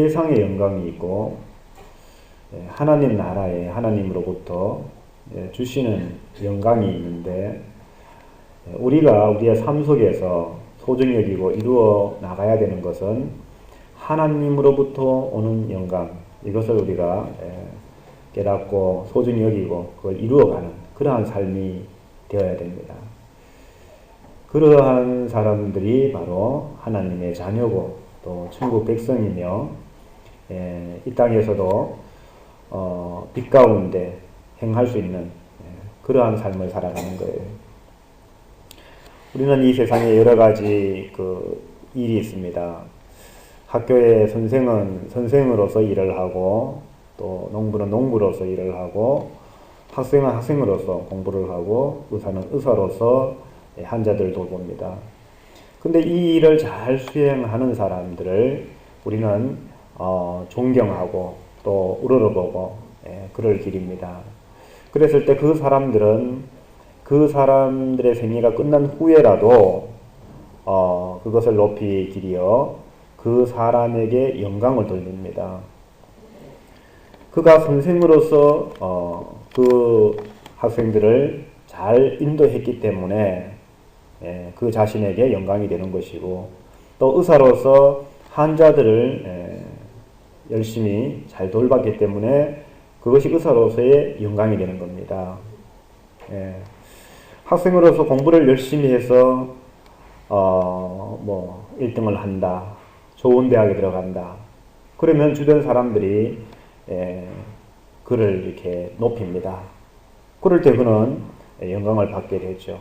세상의 영광이 있고 하나님 나라에 하나님으로부터 주시는 영광이 있는데 우리가 우리의 삶 속에서 소중히 여기고 이루어 나가야 되는 것은 하나님으로부터 오는 영광, 이것을 우리가 깨닫고 소중히 여기고 그걸 이루어가는 그러한 삶이 되어야 됩니다. 그러한 사람들이 바로 하나님의 자녀고 또 천국 백성이며 이 땅에서도 빛 가운데 행할 수 있는 그러한 삶을 살아가는 거예요. 우리는 이 세상에 여러 가지 일이 있습니다. 학교의 선생은 선생으로서 일을 하고 또 농부는 농부로서 일을 하고 학생은 학생으로서 공부를 하고 의사는 의사로서 환자들 돌봅니다. 근데 이 일을 잘 수행하는 사람들을 우리는 존경하고 또 우러러보고 그럴 길입니다. 그랬을 때 그 사람들은 그 사람들의 생애가 끝난 후에라도 그것을 높이 기리어 그 사람에게 영광을 돌립니다. 그가 선생으로서 그 학생들을 잘 인도했기 때문에 그 자신에게 영광이 되는 것이고 또 의사로서 환자들을 열심히 잘 돌봤기 때문에 그것이 의사로서의 영광이 되는 겁니다. 학생으로서 공부를 열심히 해서 1등을 한다, 좋은 대학에 들어간다, 그러면 주변 사람들이 그를 이렇게 높입니다. 그럴 때 그는 영광을 받게 되죠.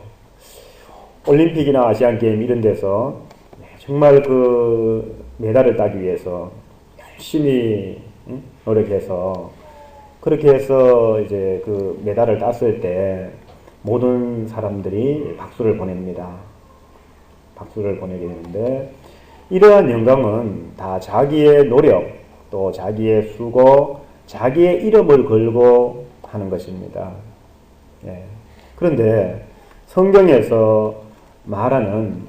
올림픽이나 아시안게임 이런 데서 정말 그 메달을 따기 위해서 열심히 노력해서 그렇게 해서 이제 그 메달을 땄을 때 모든 사람들이 박수를 보냅니다. 박수를 보내게 되는데 이러한 영광은 다 자기의 노력 또 자기의 수고 자기의 이름을 걸고 하는 것입니다. 그런데 성경에서 말하는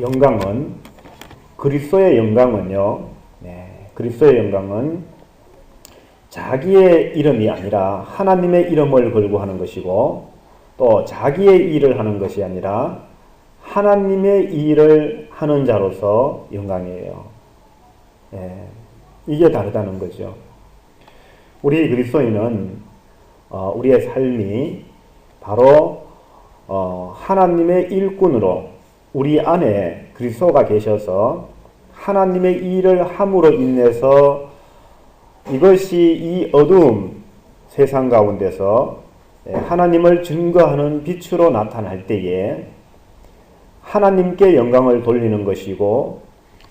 영광은 그리스도의 영광은요. 그리스도의 영광은 자기의 이름이 아니라 하나님의 이름을 걸고 하는 것이고 또 자기의 일을 하는 것이 아니라 하나님의 일을 하는 자로서 영광이에요. 이게 다르다는 거죠. 우리 그리스도인은 우리의 삶이 바로 하나님의 일꾼으로 우리 안에 그리스도가 계셔서 하나님의 일을 함으로 인해서 이것이 이 어두움 세상 가운데서 하나님을 증거하는 빛으로 나타날 때에 하나님께 영광을 돌리는 것이고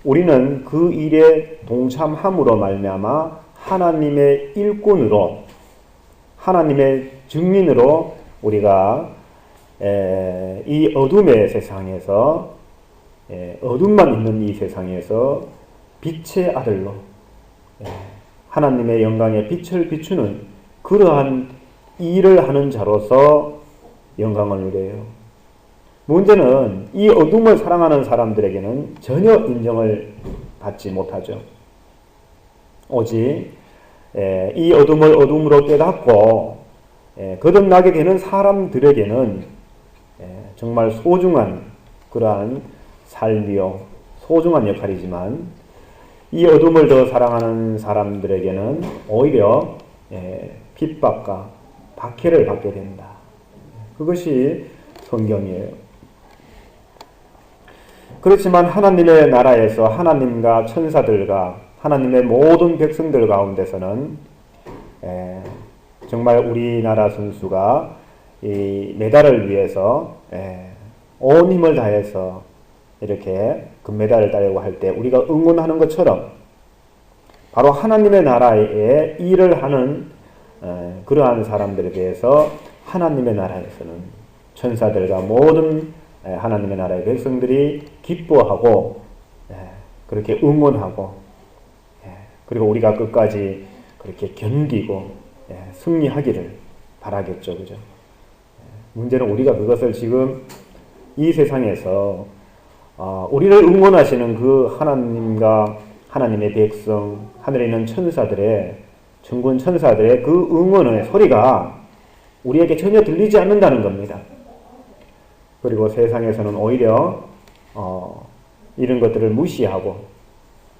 우리는 그 일에 동참함으로 말미암아 하나님의 일꾼으로 하나님의 증인으로 우리가 이 어둠의 세상에서 어둠만 있는 이 세상에서 빛의 아들로 하나님의 영광의 빛을 비추는 그러한 일을 하는 자로서 영광을 누려요. 문제는 이 어둠을 사랑하는 사람들에게는 전혀 인정을 받지 못하죠. 오직 이 어둠을 어둠으로 깨닫고 거듭나게 되는 사람들에게는 정말 소중한 그러한 삶이요 소중한 역할이지만 이 어둠을 더 사랑하는 사람들에게는 오히려 핍박과 박해를 받게 된다. 그것이 성경이에요. 그렇지만 하나님의 나라에서 하나님과 천사들과 하나님의 모든 백성들 가운데서는 정말 우리나라 선수가 이 메달을 위해서 온 힘을 다해서 이렇게 금메달을 따려고 할 때 우리가 응원하는 것처럼 바로 하나님의 나라에 일을 하는 그러한 사람들에 대해서 하나님의 나라에서는 천사들과 모든 하나님의 나라의 백성들이 기뻐하고 그렇게 응원하고 그리고 우리가 끝까지 그렇게 견디고 승리하기를 바라겠죠. 그죠? 문제는 우리가 그것을 지금 이 세상에서 우리를 응원하시는 그 하나님의 백성, 하늘에 있는 천사들의, 천군 천사들의 그 응원의 소리가 우리에게 전혀 들리지 않는다는 겁니다. 그리고 세상에서는 오히려 이런 것들을 무시하고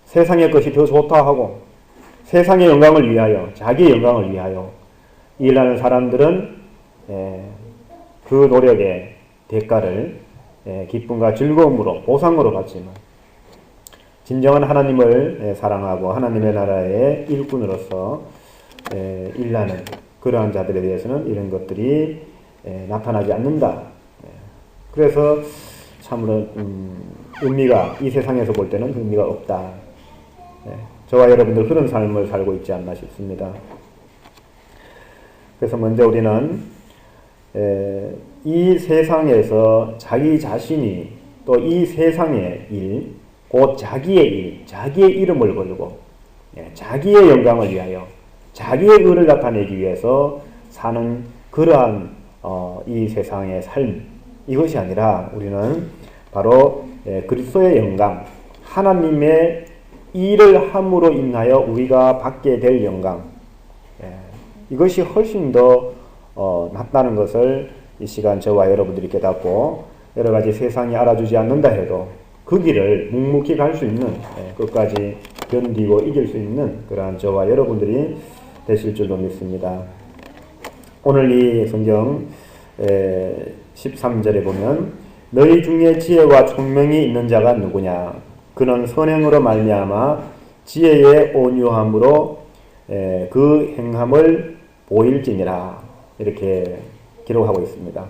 세상의 것이 더 좋다 하고 세상의 영광을 위하여, 자기의 영광을 위하여 일하는 사람들은 그 노력의 대가를 기쁨과 즐거움으로, 보상으로 받지만 진정한 하나님을 사랑하고 하나님의 나라의 일꾼으로서 일하는 그러한 자들에 대해서는 이런 것들이 나타나지 않는다. 그래서 참으로 의미가, 이 세상에서 볼 때는 의미가 없다. 저와 여러분들 그런 삶을 살고 있지 않나 싶습니다. 그래서 먼저 우리는 이 세상에서 자기 자신이 또 이 세상의 일, 곧 자기의 일, 자기의 이름을 걸고 자기의 영광을 위하여 자기의 의를 나타내기 위해서 사는 그러한 이 세상의 삶, 이것이 아니라 우리는 바로 그리스도의 영광, 하나님의 일을 함으로 인하여 우리가 받게 될 영광, 이것이 훨씬 더 낫다는 것을 이 시간 저와 여러분들이 깨닫고 여러 가지 세상이 알아주지 않는다 해도 그 길을 묵묵히 갈 수 있는, 끝까지 견디고 이길 수 있는 그러한 저와 여러분들이 되실 줄로 믿습니다. 오늘 이 성경 13절에 보면 너희 중에 지혜와 총명이 있는 자가 누구냐? 그는 선행으로 말미암아 지혜의 온유함으로 그 행함을 보일지니라. 이렇게 기록하고 있습니다.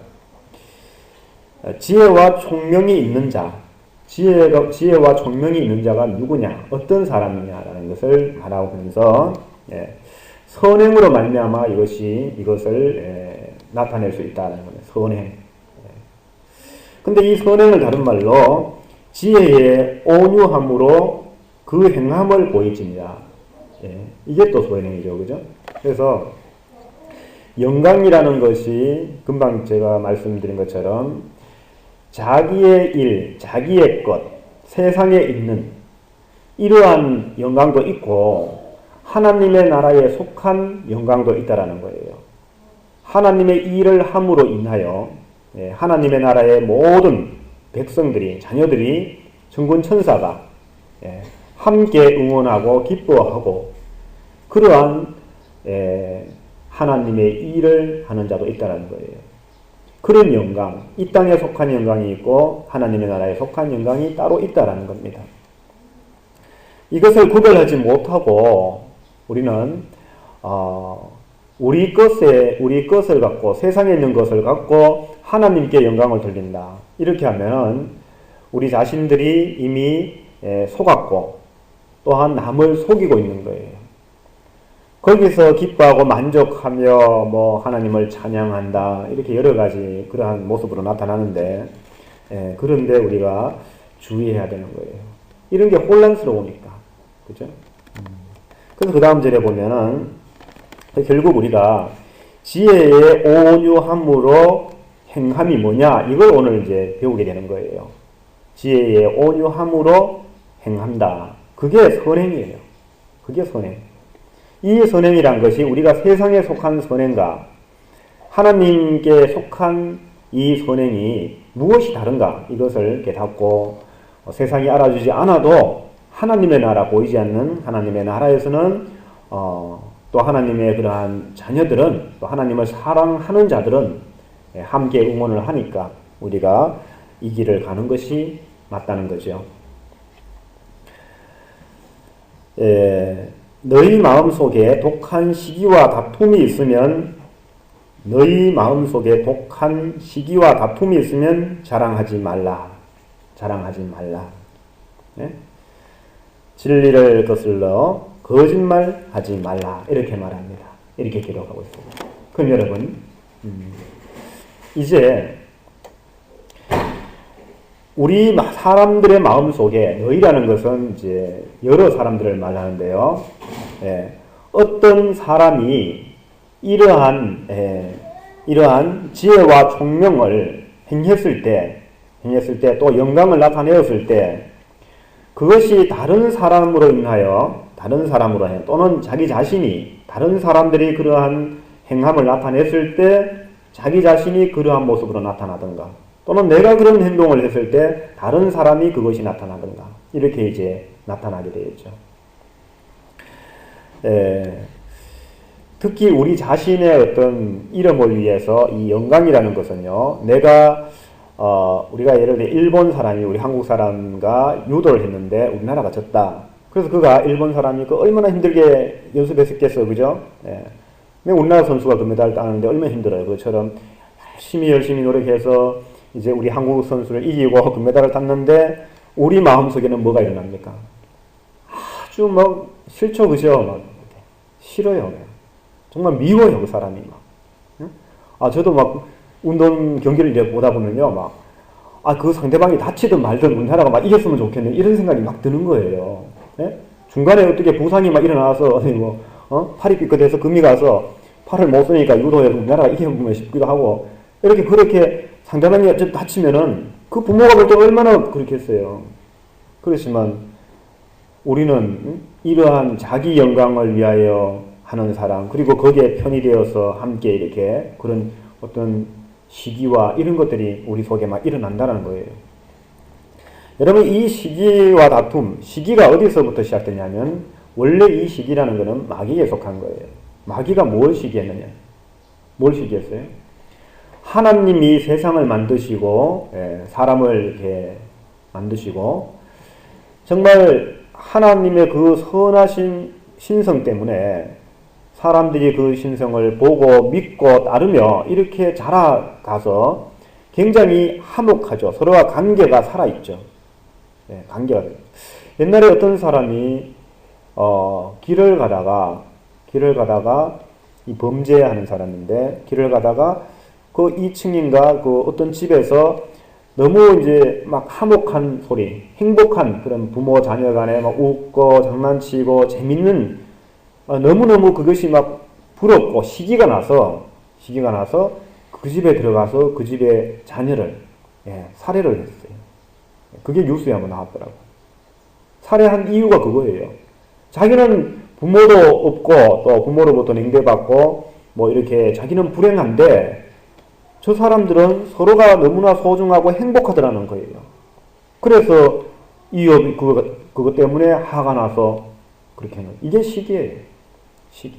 지혜와 총명이 있는 자, 지혜와 총명이 있는 자가 누구냐? 어떤 사람이냐라는 것을 말하면서 선행으로 말미암아 이것을 나타낼 수 있다는 겁니다. 선행. 근데 이 선행을 다른 말로 지혜의 온유함으로 그 행함을 보이지니라. 이게 또 선행이죠, 그죠? 그래서 영광이라는 것이 금방 제가 말씀드린 것처럼 자기의 일, 자기의 것, 세상에 있는 이러한 영광도 있고 하나님의 나라에 속한 영광도 있다라는 거예요. 하나님의 일을 함으로 인하여 하나님의 나라의 모든 백성들이, 자녀들이, 천군 천사가 함께 응원하고 기뻐하고 그러한 하나님의 일을 하는 자도 있다는 거예요. 그런 영광, 이 땅에 속한 영광이 있고 하나님의 나라에 속한 영광이 따로 있다는 겁니다. 이것을 구별하지 못하고 우리는 우리 것을 갖고, 세상에 있는 것을 갖고 하나님께 영광을 돌린다. 이렇게 하면 우리 자신들이 이미 속았고 또한 남을 속이고 있는 거예요. 거기서 기뻐하고 만족하며 하나님을 찬양한다. 이렇게 여러 가지 그러한 모습으로 나타나는데, 그런데 우리가 주의해야 되는 거예요. 이런 게 혼란스러우니까. 그죠? 그래서 그 다음 절에 보면은 결국 우리가 지혜의 온유함으로 행함이 뭐냐, 이걸 오늘 이제 배우게 되는 거예요. 지혜의 온유함으로 행한다. 그게 선행이에요. 그게 선행. 이 선행이란 것이 우리가 세상에 속한 선행과 하나님께 속한 이 선행이 무엇이 다른가, 이것을 깨닫고 세상이 알아주지 않아도 하나님의 나라, 보이지 않는 하나님의 나라에서는 또 하나님의 그러한 자녀들은, 또 하나님을 사랑하는 자들은 함께 응원을 하니까 우리가 이 길을 가는 것이 맞다는 거죠. 너희 마음속에 독한 시기와 다툼이 있으면 자랑하지 말라. 진리를 거슬러 거짓말하지 말라. 이렇게 말합니다. 이렇게 기록하고 있습니다. 그럼 여러분, 이제 우리 사람들의 마음 속에, 너희라는 것은 이제 여러 사람들을 말하는데요. 어떤 사람이 이러한 지혜와 총명을 행했을 때, 또 영광을 나타내었을 때, 그것이 다른 사람으로 인하여 또는 자기 자신이 다른 사람들이 그러한 행함을 나타냈을 때 자기 자신이 그러한 모습으로 나타나든가 또는 내가 그런 행동을 했을 때 다른 사람이 그것이 나타나든가 이렇게 이제 나타나게 되겠죠. 특히 우리 자신의 어떤 이름을 위해서 이 영광이라는 것은요, 우리가 예를 들어 일본 사람이 우리 한국 사람과 유도를 했는데 우리나라가 졌다. 그래서 그가 일본 사람이 얼마나 힘들게 연습했었겠어요, 그죠? 근데 우리나라 선수가 금메달을 따는데 얼마나 힘들어요. 그것처럼 열심히 노력해서 이제 우리 한국 선수를 이기고 금메달을 땄는데 우리 마음속에는 뭐가 일어납니까? 아주 막 싫죠, 그죠? 막 싫어요. 정말 미워요, 그 사람이 막. 저도 막 운동 경기를 이제 보다 보면요, 그 상대방이 다치든 말든 우리나라가 막 이겼으면 좋겠네 이런 생각이 막 드는 거예요. 네? 중간에 어떻게 부상이 막 일어나서 팔이 삐끗해서 금이 가서 팔을 못 쓰니까 유도해서 우리나라가 이기면 싶기도 하고 그렇게 상대방이 어쨌든 다치면은 그 부모가 볼 때 얼마나 그렇겠어요. 그렇지만 우리는 이러한 자기 영광을 위하여 하는 사람 그리고 거기에 편이 되어서 함께 이렇게 그런 어떤 시기와 이런 것들이 우리 속에 막 일어난다는 거예요. 여러분 이 시기와 다툼, 시기가 어디서부터 시작되냐면 원래 이 시기라는 것은 마귀에 속한 거예요. 마귀가 뭘 시기했느냐? 뭘 시기했어요? 하나님이 세상을 만드시고 사람을 이렇게 만드시고 정말 하나님의 그 선하신 신성 때문에 사람들이 그 신성을 보고 믿고 따르며 이렇게 자라가서 굉장히 화목하죠. 서로가 관계가 살아있죠. 관계가. 옛날에 어떤 사람이 길을 가다가 이 범죄하는 사람인데 길을 가다가 그 2층인가 그 어떤 집에서 너무 이제 막 화목한 소리, 행복한 그런 부모 자녀 간에 막 웃고 장난치고 재밌는 너무너무 그것이 막 부럽고 시기가 나서 그 집에 들어가서 그 집의 자녀를 살해를 했어요. 그게 뉴스에 한번 나왔더라고요. 살해한 이유가 그거예요. 자기는 부모도 없고 또 부모로부터 냉대받고 뭐 이렇게 자기는 불행한데 저 사람들은 서로가 너무나 소중하고 행복하더라는 거예요. 그래서 그것 때문에 화가 나서 그렇게 하는 이게 시기예요. 시기.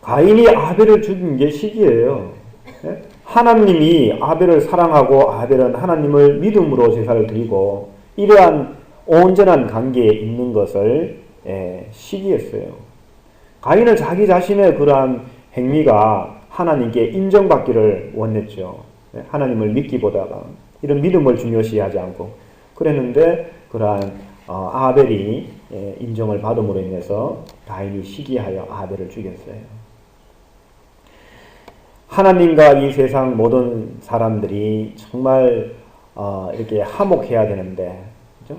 가인이 아벨을 죽인 게 시기예요. 하나님이 아벨을 사랑하고 아벨은 하나님을 믿음으로 제사를 드리고 이러한 온전한 관계에 있는 것을 시기했어요. 가인은 자기 자신의 그러한 행위가 하나님께 인정받기를 원했죠. 하나님을 믿기보다가 이런 믿음을 중요시하지 않고 그랬는데 그러한 아벨이 인정을 받음으로 인해서 가인이 시기하여 아벨을 죽였어요. 하나님과 이 세상 모든 사람들이 정말 이렇게 화목해야 되는데, 그죠?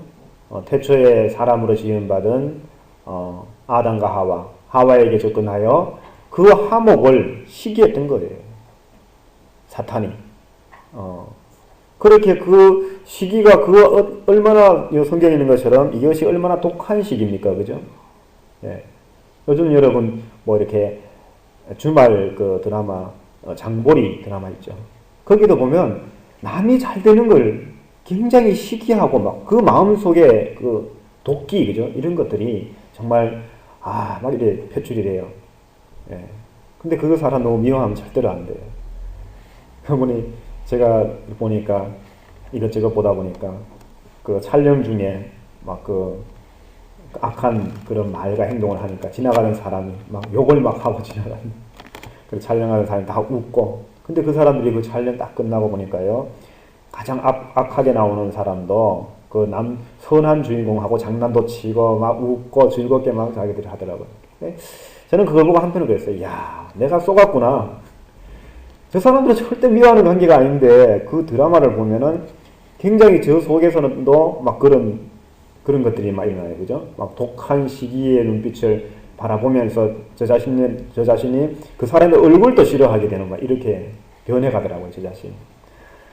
태초에 사람으로 지음받은 아담과 하와에게 접근하여 그 화목을 시기했던 거예요. 사탄이. 그렇게 그 시기가 얼마나 성경에 있는 것처럼 이것이 얼마나 독한 시기입니까? 그죠? 요즘 여러분 뭐 이렇게 주말 그 드라마 장보리 드라마 있죠. 거기도 보면 남이 잘 되는 걸 굉장히 시기하고 막 그 마음속에 그 도끼 그죠? 이런 것들이 정말 막 이렇게 표출이 돼요. 근데 그거 사람 너무 미워하면 절대로 안 돼요. 그러니 제가 보니까 이것저것 보다 보니까 그 촬영 중에 막 그 악한 그런 말과 행동을 하니까 지나가는 사람이 막 욕을 막 하고 지나가는 그 촬영하는 사람이 다 웃고 근데 그 사람들이 그 촬영 딱 끝나고 보니까요 가장 악하게 나오는 사람도 그 선한 주인공하고 장난도 치고 막 웃고 즐겁게 막 자기들이 하더라고요. 저는 그걸 보고 한편으로 그랬어요. 야, 내가 쏘갔구나. 저 사람들은 절대 미워하는 관계가 아닌데 그 드라마를 보면은 굉장히 저 속에서는도 막 그런 것들이 막 일어나요. 그죠? 막 독한 시기의 눈빛을 바라보면서 저 자신이 그 사람의 얼굴도 싫어하게 되는 막 이렇게 변해가더라고요. 저 자신.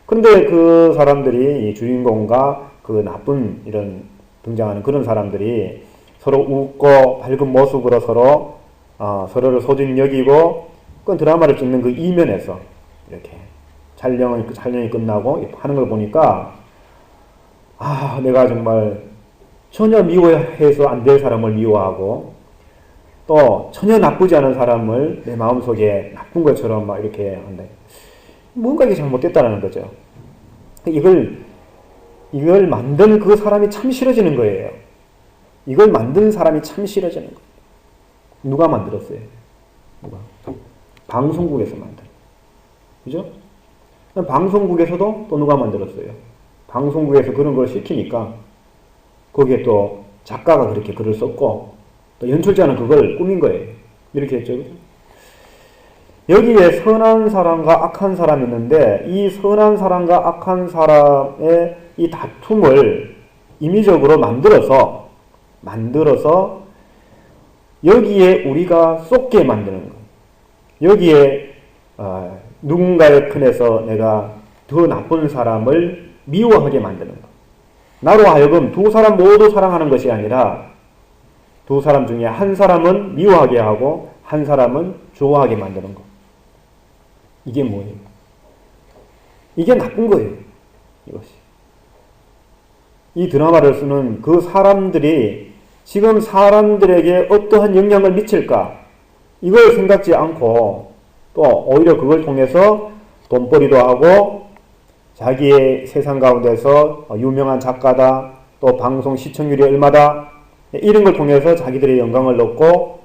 근데 그 사람들이 이 주인공과 그 나쁜 이런 등장하는 그런 사람들이 서로 웃고 밝은 모습으로 서로를 소중히 여기고 그 드라마를 찍는 그 이면에서 이렇게 촬영이 끝나고 하는 걸 보니까 내가 정말 전혀 미워해서 안 될 사람을 미워하고 또 전혀 나쁘지 않은 사람을 내 마음속에 나쁜 것처럼 막 이렇게 한다. 뭔가 이게 잘못됐다는 거죠. 이걸 만든 그 사람이 참 싫어지는 거예요. 이걸 만든 사람이 참 싫어지는 거예요. 누가 만들었어요? 누가? 방송국에서 만든. 그죠? 방송국에서도 또 누가 만들었어요? 방송국에서 그런 걸 시키니까 거기에 또 작가가 그렇게 글을 썼고 또 연출자는 그걸 꾸민 거예요. 이렇게 했죠. 그죠? 여기에 선한 사람과 악한 사람이 있는데 이 선한 사람과 악한 사람의 이 다툼을 임의적으로 만들어서 여기에 우리가 쏟게 만드는 거예요. 여기에 누군가의 편에서 내가 더 나쁜 사람을 미워하게 만드는 거. 나로 하여금 두 사람 모두 사랑하는 것이 아니라 두 사람 중에 한 사람은 미워하게 하고 한 사람은 좋아하게 만드는 거. 이게 뭐예요? 이게 나쁜 거예요. 이것이. 이 드라마를 쓰는 그 사람들이 지금 사람들에게 어떠한 영향을 미칠까? 이걸 생각지 않고 또 오히려 그걸 통해서 돈벌이도 하고 자기의 세상 가운데서 유명한 작가다, 또 방송 시청률이 얼마다, 이런 걸 통해서 자기들의 영광을 얻고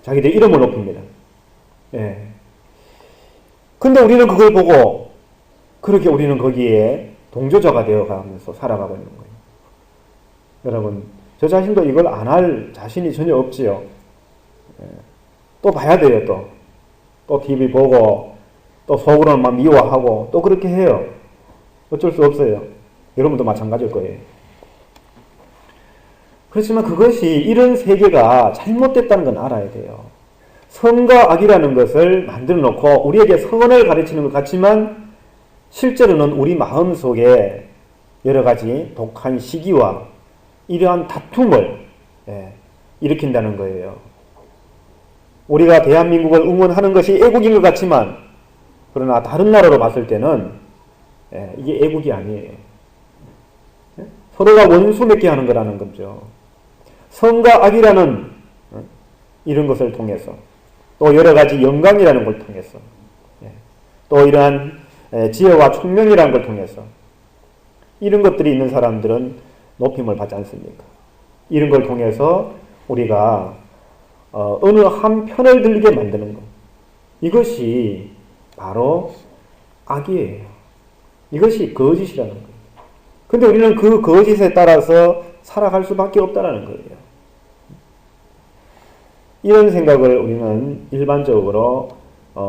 자기들의 이름을 높입니다. 예. 근데 우리는 그걸 보고 그렇게 우리는 거기에 동조자가 되어가면서 살아가고 있는 거예요. 여러분, 저 자신도 이걸 안 할 자신이 전혀 없지요. 예. 또 봐야 돼요. 또 TV 보고 또 속으로는 막 미워하고 또 그렇게 해요. 어쩔 수 없어요. 여러분도 마찬가지일 거예요. 그렇지만 그것이 이런 세계가 잘못됐다는 건 알아야 돼요. 선과 악이라는 것을 만들어 놓고 우리에게 선을 가르치는 것 같지만 실제로는 우리 마음속에 여러 가지 독한 시기와 이러한 다툼을 일으킨다는 거예요. 우리가 대한민국을 응원하는 것이 애국인 것 같지만 그러나 다른 나라로 봤을 때는 이게 애국이 아니에요. 서로가 원수 맺게 하는 거라는 거죠. 선과 악이라는 이런 것을 통해서 또 여러 가지 영광이라는 걸 통해서 또 이러한 지혜와 총명이라는 걸 통해서 이런 것들이 있는 사람들은 높임을 받지 않습니까? 이런 걸 통해서 우리가 어느 한 편을 들게 만드는 것. 이것이 바로 악이에요. 이것이 거짓이라는 거예요. 근데 우리는 그 거짓에 따라서 살아갈 수밖에 없다는 거예요. 이런 생각을 우리는 일반적으로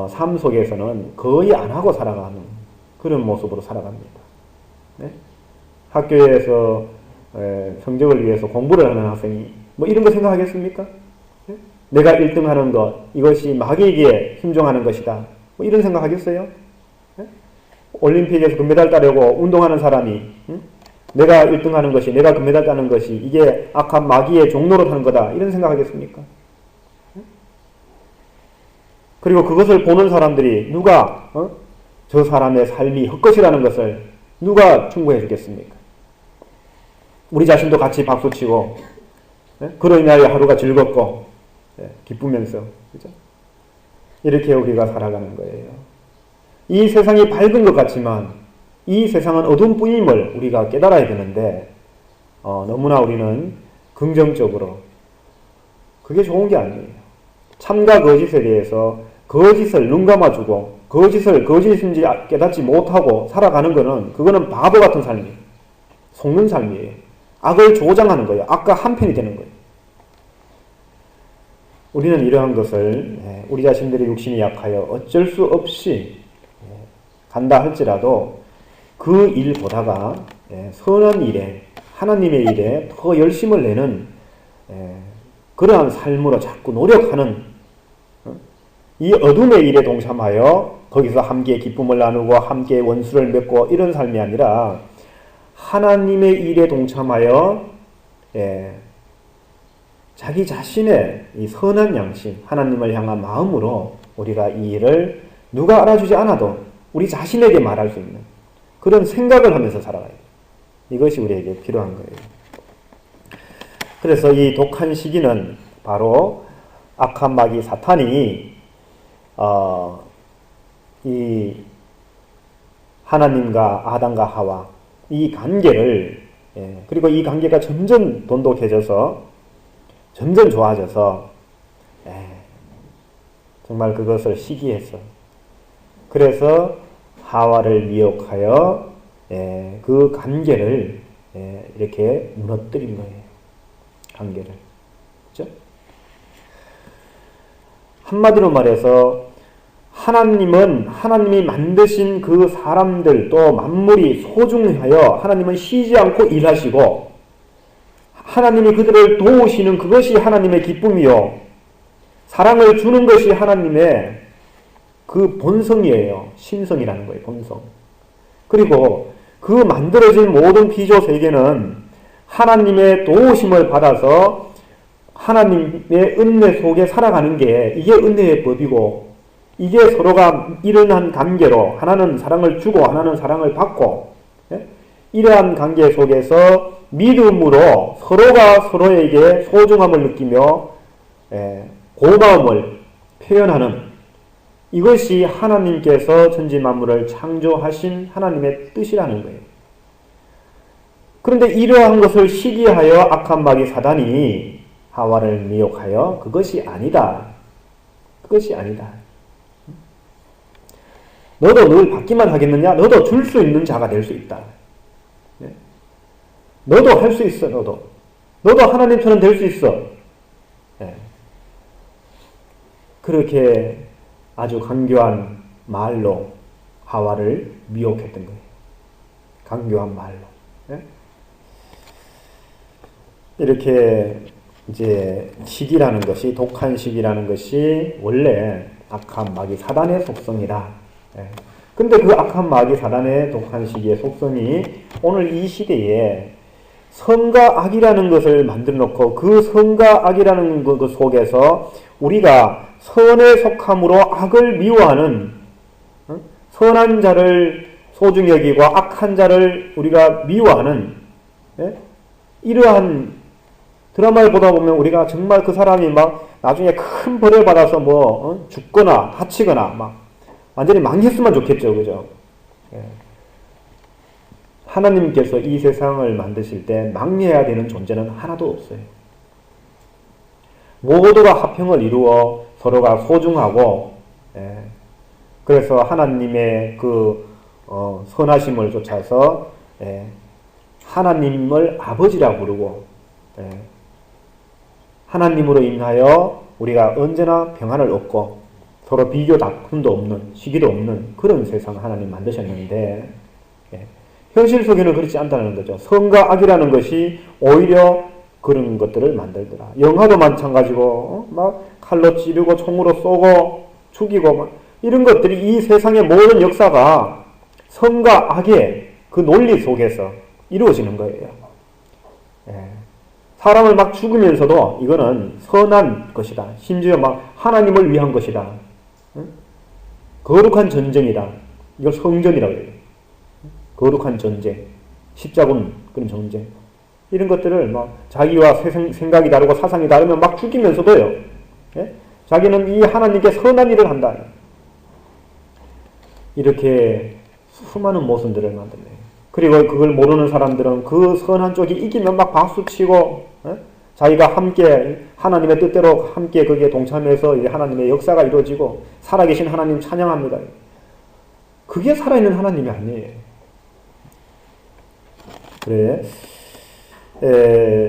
삶 속에서는 거의 안 하고 살아가는 그런 모습으로 살아갑니다. 네? 학교에서 성적을 위해서 공부를 하는 학생이 뭐 이런 거 생각하겠습니까? 네? 내가 1등 하는 것, 이것이 마귀에게 힘종하는 것이다. 뭐 이런 생각 하겠어요? 네? 올림픽에서 금메달 따려고 운동하는 사람이 내가 1등 하는 것이, 내가 금메달 따는 것이 이게 악한 마귀의 종로로 하는 거다. 이런 생각 하겠습니까? 그리고 그것을 보는 사람들이 누가 저 사람의 삶이 헛것이라는 것을 누가 충고해 주겠습니까? 우리 자신도 같이 박수치고 그로 인하여 하루가 즐겁고 기쁘면서 그죠? 이렇게 우리가 살아가는 거예요. 이 세상이 밝은 것 같지만 이 세상은 어둠뿐임을 우리가 깨달아야 되는데 너무나 우리는 긍정적으로 그게 좋은 게 아니에요. 참과 거짓에 대해서 거짓을 눈 감아주고 거짓을 거짓인지 깨닫지 못하고 살아가는 거는 그거는 바보 같은 삶이에요. 속는 삶이에요. 악을 조장하는 거예요. 악과 한편이 되는 거예요. 우리는 이러한 것을 우리 자신들의 육신이 약하여 어쩔 수 없이 간다 할지라도 그 일보다가 선한 일에 하나님의 일에 더 열심을 내는 그러한 삶으로 자꾸 노력하는 이 어둠의 일에 동참하여 거기서 함께 기쁨을 나누고 함께 원수를 맺고 이런 삶이 아니라 하나님의 일에 동참하여 자기 자신의 이 선한 양심, 하나님을 향한 마음으로 우리가 이 일을 누가 알아주지 않아도 우리 자신에게 말할 수 있는 그런 생각을 하면서 살아가야 돼요. 이것이 우리에게 필요한 거예요. 그래서 이 독한 시기는 바로 악한 마귀 사탄이 이 하나님과 아담과 하와 이 관계를 그리고 이 관계가 점점 돈독해져서 점점 좋아져서 정말 그것을 시기해서 그래서 하와를 미혹하여 그 관계를 이렇게 무너뜨린 거예요. 관계를. 그렇죠? 한마디로 말해서 하나님은 하나님이 만드신 그 사람들 또 만물이 소중하여 하나님은 쉬지 않고 일하시고 하나님이 그들을 도우시는 그것이 하나님의 기쁨이요. 사랑을 주는 것이 하나님의 그 본성이에요. 신성이라는 거예요. 본성. 그리고 그 만들어진 모든 피조 세계는 하나님의 도우심을 받아서 하나님의 은혜 속에 살아가는 게 이게 은혜의 법이고 이게 서로가 일어난 관계로 하나는 사랑을 주고 하나는 사랑을 받고 이러한 관계 속에서 믿음으로 서로가 서로에게 소중함을 느끼며 고마움을 표현하는 이것이 하나님께서 천지만물을 창조하신 하나님의 뜻이라는 거예요. 그런데 이러한 것을 시기하여 악한 마귀 사단이 하와를 미혹하여 그것이 아니다. 그것이 아니다. 너도 늘 받기만 하겠느냐? 너도 줄 수 있는 자가 될 수 있다. 너도 할 수 있어. 너도 하나님처럼 될 수 있어. 그렇게 아주 강교한 말로 하와를 미혹했던 거예요. 강교한 말로. 이렇게 이제 시기라는 것이 독한 시기라는 것이 원래 악한 마귀 사단의 속성이다. 근데 그 악한 마귀 사단의 독한 시기의 속성이 오늘 이 시대에 선과 악이라는 것을 만들어 놓고 그 선과 악이라는 것 속에서 우리가 선에 속함으로 악을 미워하는 선한 자를 소중히 여기고 악한 자를 우리가 미워하는 이러한 드라마를 보다 보면 우리가 정말 그 사람이 막 나중에 큰 벌을 받아서 뭐 죽거나 다치거나 막 완전히 망했으면 좋겠죠. 그죠? 하나님께서 이 세상을 만드실 때 망해야 되는 존재는 하나도 없어요. 모두가 화평을 이루어 서로가 소중하고 그래서 하나님의 그 선하심을 쫓아서 하나님을 아버지라 부르고 하나님으로 인하여 우리가 언제나 평안을 얻고 서로 비교 다툼도 없는 시기도 없는 그런 세상 하나님 만드셨는데 현실 속에는 그렇지 않다는 거죠. 선과 악이라는 것이 오히려 그런 것들을 만들더라. 영화도 마찬가지고 막 칼로 찌르고 총으로 쏘고 죽이고 막 이런 것들이 이 세상의 모든 역사가 선과 악의 그 논리 속에서 이루어지는 거예요. 사람을 막 죽으면서도 이거는 선한 것이다. 심지어 막 하나님을 위한 것이다. 거룩한 전쟁이다. 이걸 성전이라고 해요. 거룩한 전쟁, 십자군 그런 전쟁 이런 것들을 막 자기와 생각이 다르고 사상이 다르면 막 죽이면서도요. 자기는 이 하나님께 선한 일을 한다. 이렇게 수많은 모순들을 만들어요. 그리고 그걸 모르는 사람들은 그 선한 쪽이 이기면 막 박수치고 자기가 함께 하나님의 뜻대로 함께 거기에 동참해서 하나님의 역사가 이루어지고 살아계신 하나님 찬양합니다. 그게 살아있는 하나님이 아니에요. 그래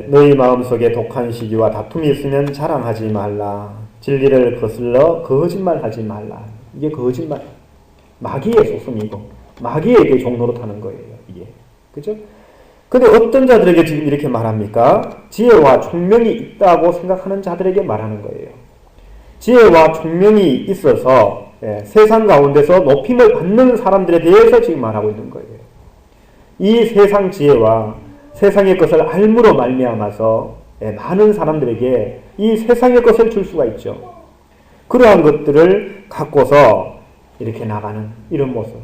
너희 마음속에 독한 시기와 다툼이 있으면 자랑하지 말라. 진리를 거슬러 거짓말하지 말라. 이게 거짓말 마귀의 속성이고 마귀에게 종로로 타는 거예요. 이게 그죠? 근데 어떤 자들에게 지금 이렇게 말합니까? 지혜와 총명이 있다고 생각하는 자들에게 말하는 거예요. 지혜와 총명이 있어서 세상 가운데서 높임을 받는 사람들에 대해서 지금 말하고 있는 거예요. 이 세상 지혜와 세상의 것을 알므로 말미암아서 많은 사람들에게 이 세상의 것을 줄 수가 있죠. 그러한 것들을 갖고서 이렇게 나가는 이런 모습,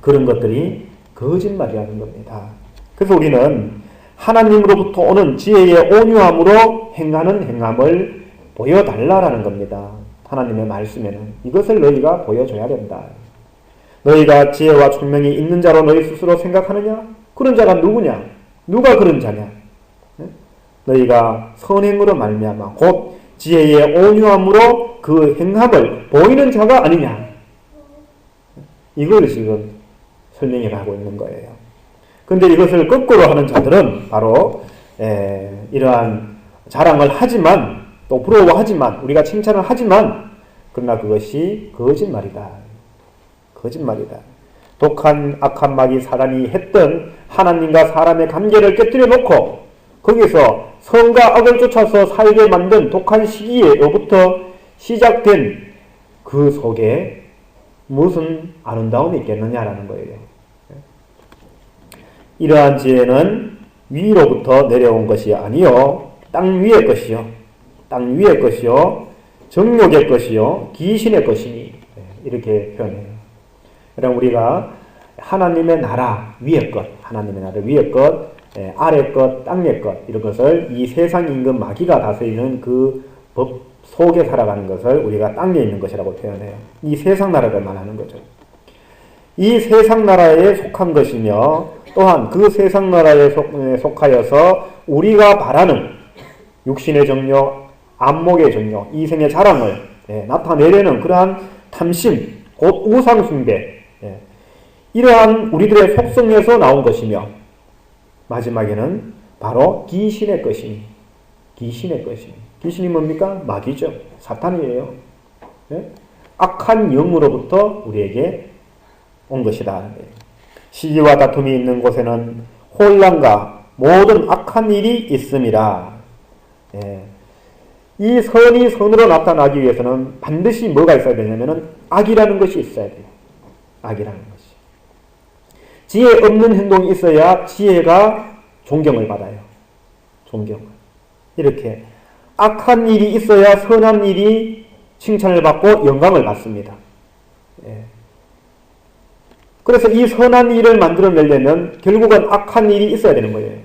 그런 것들이 거짓말이라는 겁니다. 그래서 우리는 하나님으로부터 오는 지혜의 온유함으로 행하는 행함을 보여달라라는 겁니다. 하나님의 말씀에는 이것을 너희가 보여줘야 된다. 너희가 지혜와 총명이 있는 자로 너희 스스로 생각하느냐? 그런 자가 누구냐? 누가 그런 자냐? 너희가 선행으로 말미암아 곧 지혜의 온유함으로 그 행함을 보이는 자가 아니냐? 이걸 지금 설명해 가고 있는 거예요. 그런데 이것을 거꾸로 하는 자들은 바로 이러한 자랑을 하지만 또 부러워하지만 우리가 칭찬을 하지만 그러나 그것이 거짓말이다. 거짓말이다. 독한 악한 마귀 사단이 했던 하나님과 사람의 관계를 깨뜨려 놓고 거기서 선과 악을 쫓아서 살게 만든 독한 시기에로부터 시작된 그 속에 무슨 아름다움이 있겠느냐라는 거예요. 이러한 지혜는 위로부터 내려온 것이 아니요 땅 위의 것이요 땅 위의 것이요 정욕의 것이요 귀신의 것이니 이렇게 표현해요. 여러분 우리가 하나님의 나라 위의 것, 하나님의 나라 위의 것, 아래 것, 땅의 것 이런 것을 이 세상 임금 마귀가 다스리는 그 법 속에 살아가는 것을 우리가 땅에 있는 것이라고 표현해요. 이 세상 나라를 말하는 거죠. 이 세상 나라에 속한 것이며 또한 그 세상 나라에 속하여서 우리가 바라는 육신의 정욕, 안목의 정욕, 이생의 자랑을 나타내려는 그러한 탐심, 곧 우상숭배 이러한 우리들의 속성에서 나온 것이며 마지막에는 바로 귀신의 것이니 귀신의 것이니 귀신이 뭡니까? 마귀죠. 사탄이에요. 악한 영으로부터 우리에게 온 것이다. 시기와 다툼이 있는 곳에는 혼란과 모든 악한 일이 있음이라. 이 선이 선으로 나타나기 위해서는 반드시 뭐가 있어야 되냐면은 악이라는 것이 있어야 돼요. 악이라는 것이. 지혜 없는 행동이 있어야 지혜가 존경을 받아요. 존경을. 이렇게 악한 일이 있어야 선한 일이 칭찬을 받고 영광을 받습니다. 그래서 이 선한 일을 만들어내려면 결국은 악한 일이 있어야 되는 거예요.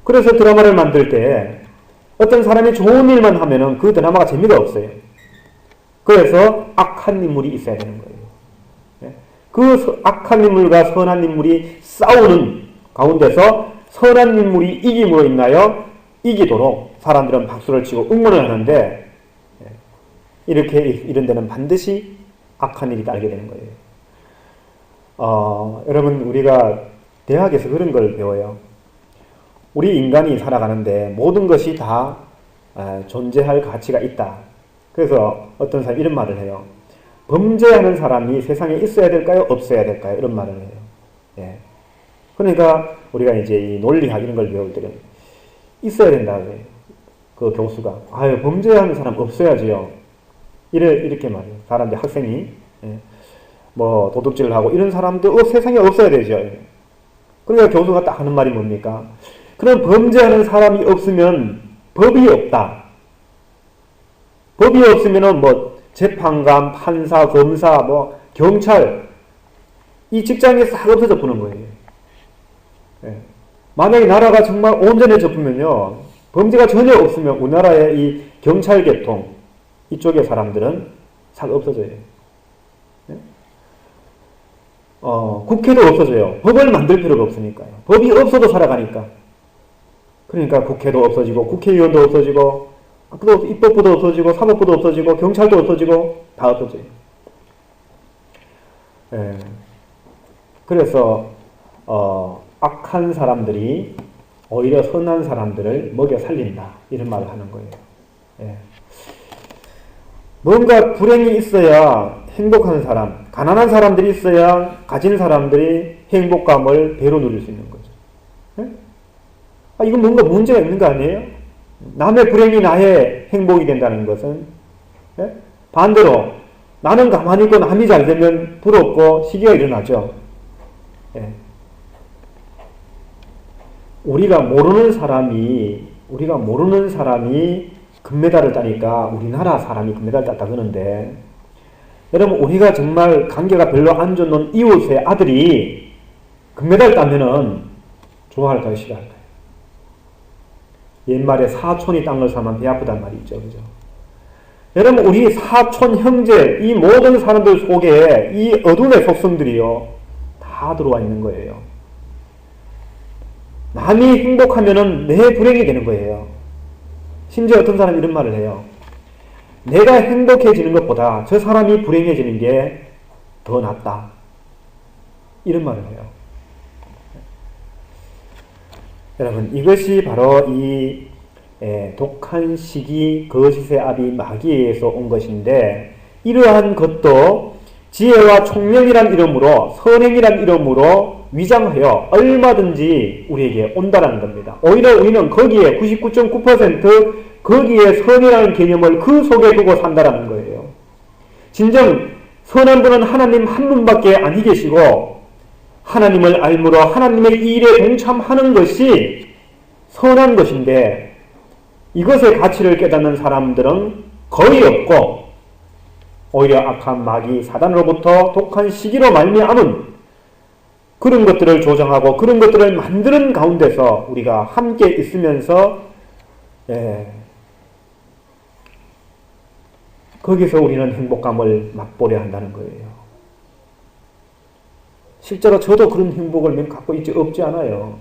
그래서 드라마를 만들 때 어떤 사람이 좋은 일만 하면은 그 드라마가 재미가 없어요. 그래서 악한 인물이 있어야 되는 거예요. 그 악한 인물과 선한 인물이 싸우는 가운데서 선한 인물이 이김으로 인하여 이기도록 사람들은 박수를 치고 응원을 하는데 이렇게 이런 데는 반드시 악한 일이 따르게 되는 거예요. 여러분 우리가 대학에서 그런 걸 배워요. 우리 인간이 살아가는데 모든 것이 다 존재할 가치가 있다. 그래서 어떤 사람이 이런 말을 해요. 범죄하는 사람이 세상에 있어야 될까요? 없어야 될까요? 이런 말을 해요. 그러니까 우리가 이제 이 논리학 이런 걸 배울 때는 있어야 된다고 해요. 그 교수가 아유 범죄하는 사람 없어야지요. 이렇게 말해요. 사람들 학생이 뭐 도둑질을 하고 이런 사람도 세상에 없어야 되죠. 그러니까 교수가 딱 하는 말이 뭡니까? 그럼 범죄하는 사람이 없으면 법이 없다. 법이 없으면은 뭐 재판관, 판사, 검사, 뭐 경찰 이 직장이 싹 없어져 보는 거예요. 만약에 나라가 정말 온전해져 보면요, 범죄가 전혀 없으면 우리나라의 이 경찰 계통 이쪽의 사람들은 싹 없어져요. 국회도 없어져요. 법을 만들 필요가 없으니까요. 법이 없어도 살아가니까. 그러니까 국회도 없어지고 국회의원도 없어지고 또 입법부도 없어지고 사법부도 없어지고 경찰도 없어지고 다 없어져요. 그래서 악한 사람들이 오히려 선한 사람들을 먹여 살린다 이런 말을 하는 거예요. 뭔가 불행이 있어야 행복한 사람, 가난한 사람들이 있어야 가진 사람들이 행복감을 배로 누릴 수 있는 거죠. 이건 뭔가 문제가 있는 거 아니에요? 남의 불행이 나의 행복이 된다는 것은 반대로 나는 가만히 있고 남이 잘 되면 부럽고 시기가 일어나죠. 우리가 모르는 사람이 금메달을 따니까 우리나라 사람이 금메달 땄다 그러는데, 여러분 우리가 정말 관계가 별로 안 좋은 이웃의 아들이 금메달 따면은 좋아할까요, 싫어할까요? 옛말에 사촌이 땅을 사면 배 아프단 말이 있죠, 그죠? 여러분 우리 사촌 형제 이 모든 사람들 속에 이 어둠의 속성들이요 다 들어와 있는 거예요. 남이 행복하면은 내 불행이 되는 거예요. 심지어 어떤 사람이 이런 말을 해요. 내가 행복해지는 것보다 저 사람이 불행해지는 게 더 낫다. 이런 말을 해요. 여러분 이것이 바로 이 독한 시기 거짓의 압이 마귀에서 온 것인데, 이러한 것도 지혜와 총명이란 이름으로 선행이란 이름으로 위장하여 얼마든지 우리에게 온다는 겁니다. 오히려 우리는 거기에 99.9% 거기에 선이라는 개념을 그 속에 두고 산다는 거예요. 진정 선한 분은 하나님 한 분밖에 아니 계시고, 하나님을 알므로 하나님의 일에 동참하는 것이 선한 것인데, 이것의 가치를 깨닫는 사람들은 거의 없고, 오히려 악한 마귀 사단으로부터 독한 시기로 말미암은 그런 것들을 조정하고 그런 것들을 만드는 가운데서 우리가 함께 있으면서 거기서 우리는 행복감을 맛보려 한다는 거예요. 실제로 저도 그런 행복을 갖고 있지 없지 않아요.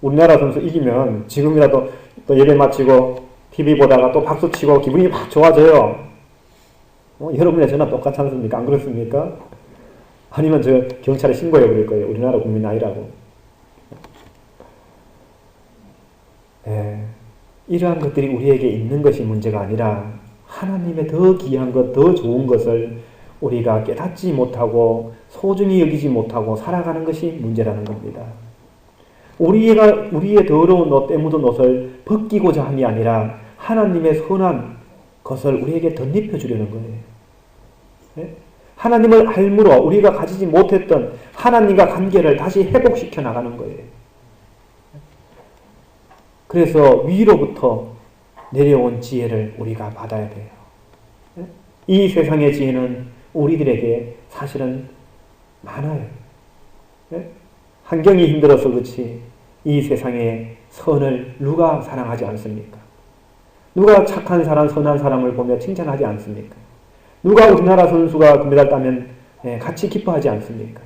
우리나라 선수 이기면 지금이라도 또 예배 마치고 TV 보다가 또 박수치고 기분이 막 좋아져요. 여러분의 저나 똑같지 않습니까? 안 그렇습니까? 아니면 저 경찰에 신고해 버릴 거예요. 우리나라 국민 아니라고. 이러한 것들이 우리에게 있는 것이 문제가 아니라 하나님의 더 귀한 것, 더 좋은 것을 우리가 깨닫지 못하고 소중히 여기지 못하고 살아가는 것이 문제라는 겁니다. 우리의 더러운 옷, 때 묻은 옷을 벗기고자 함이 아니라 하나님의 선한 것을 우리에게 덧입혀 주려는 거예요. 하나님을 알므로 우리가 가지지 못했던 하나님과 관계를 다시 회복시켜 나가는 거예요. 그래서 위로부터 내려온 지혜를 우리가 받아야 돼요. 이 세상의 지혜는 우리들에게 사실은 많아요. 환경이 힘들어서 그렇지 이 세상의 선을 누가 사랑하지 않습니까? 누가 착한 사람, 선한 사람을 보며 칭찬하지 않습니까? 누가 우리나라 선수가 금메달 따면 같이 기뻐하지 않습니까?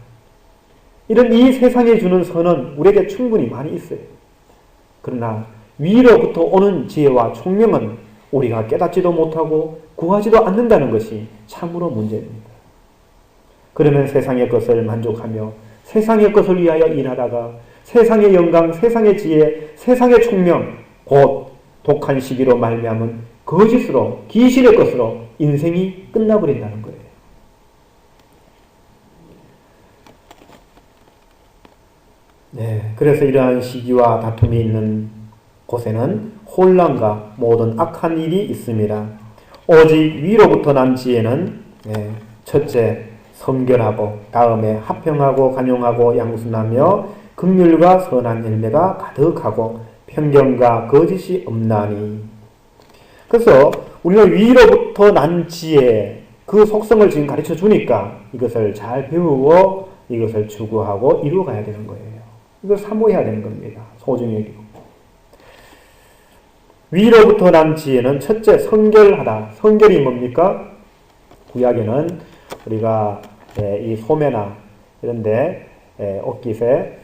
이런 이 세상에 주는 선은 우리에게 충분히 많이 있어요. 그러나 위로부터 오는 지혜와 총명은 우리가 깨닫지도 못하고 구하지도 않는다는 것이 참으로 문제입니다. 그러면 세상의 것을 만족하며 세상의 것을 위하여 일하다가 세상의 영광, 세상의 지혜, 세상의 총명, 곧 독한 시기로 말미암은 거짓으로 귀신의 것으로 인생이 끝나버린다는 거예요. 그래서 이러한 시기와 다툼이 있는 곳에는 혼란과 모든 악한 일이 있습니다. 오직 위로부터 난 지혜는 첫째 성결하고, 다음에 화평하고 간용하고 양순하며 긍휼과 선한 열매가 가득하고 편견과 거짓이 없나니. 그래서 우리는 위로부터 난 지혜, 그 속성을 지금 가르쳐 주니까 이것을 잘 배우고 이것을 추구하고 이루어가야 되는 거예요. 이걸 사모해야 되는 겁니다. 소중히 여기고. 위로부터 난 지혜는 첫째 성결하다. 성결이 뭡니까? 구약에는 우리가 이 소매나 이런데 옷깃에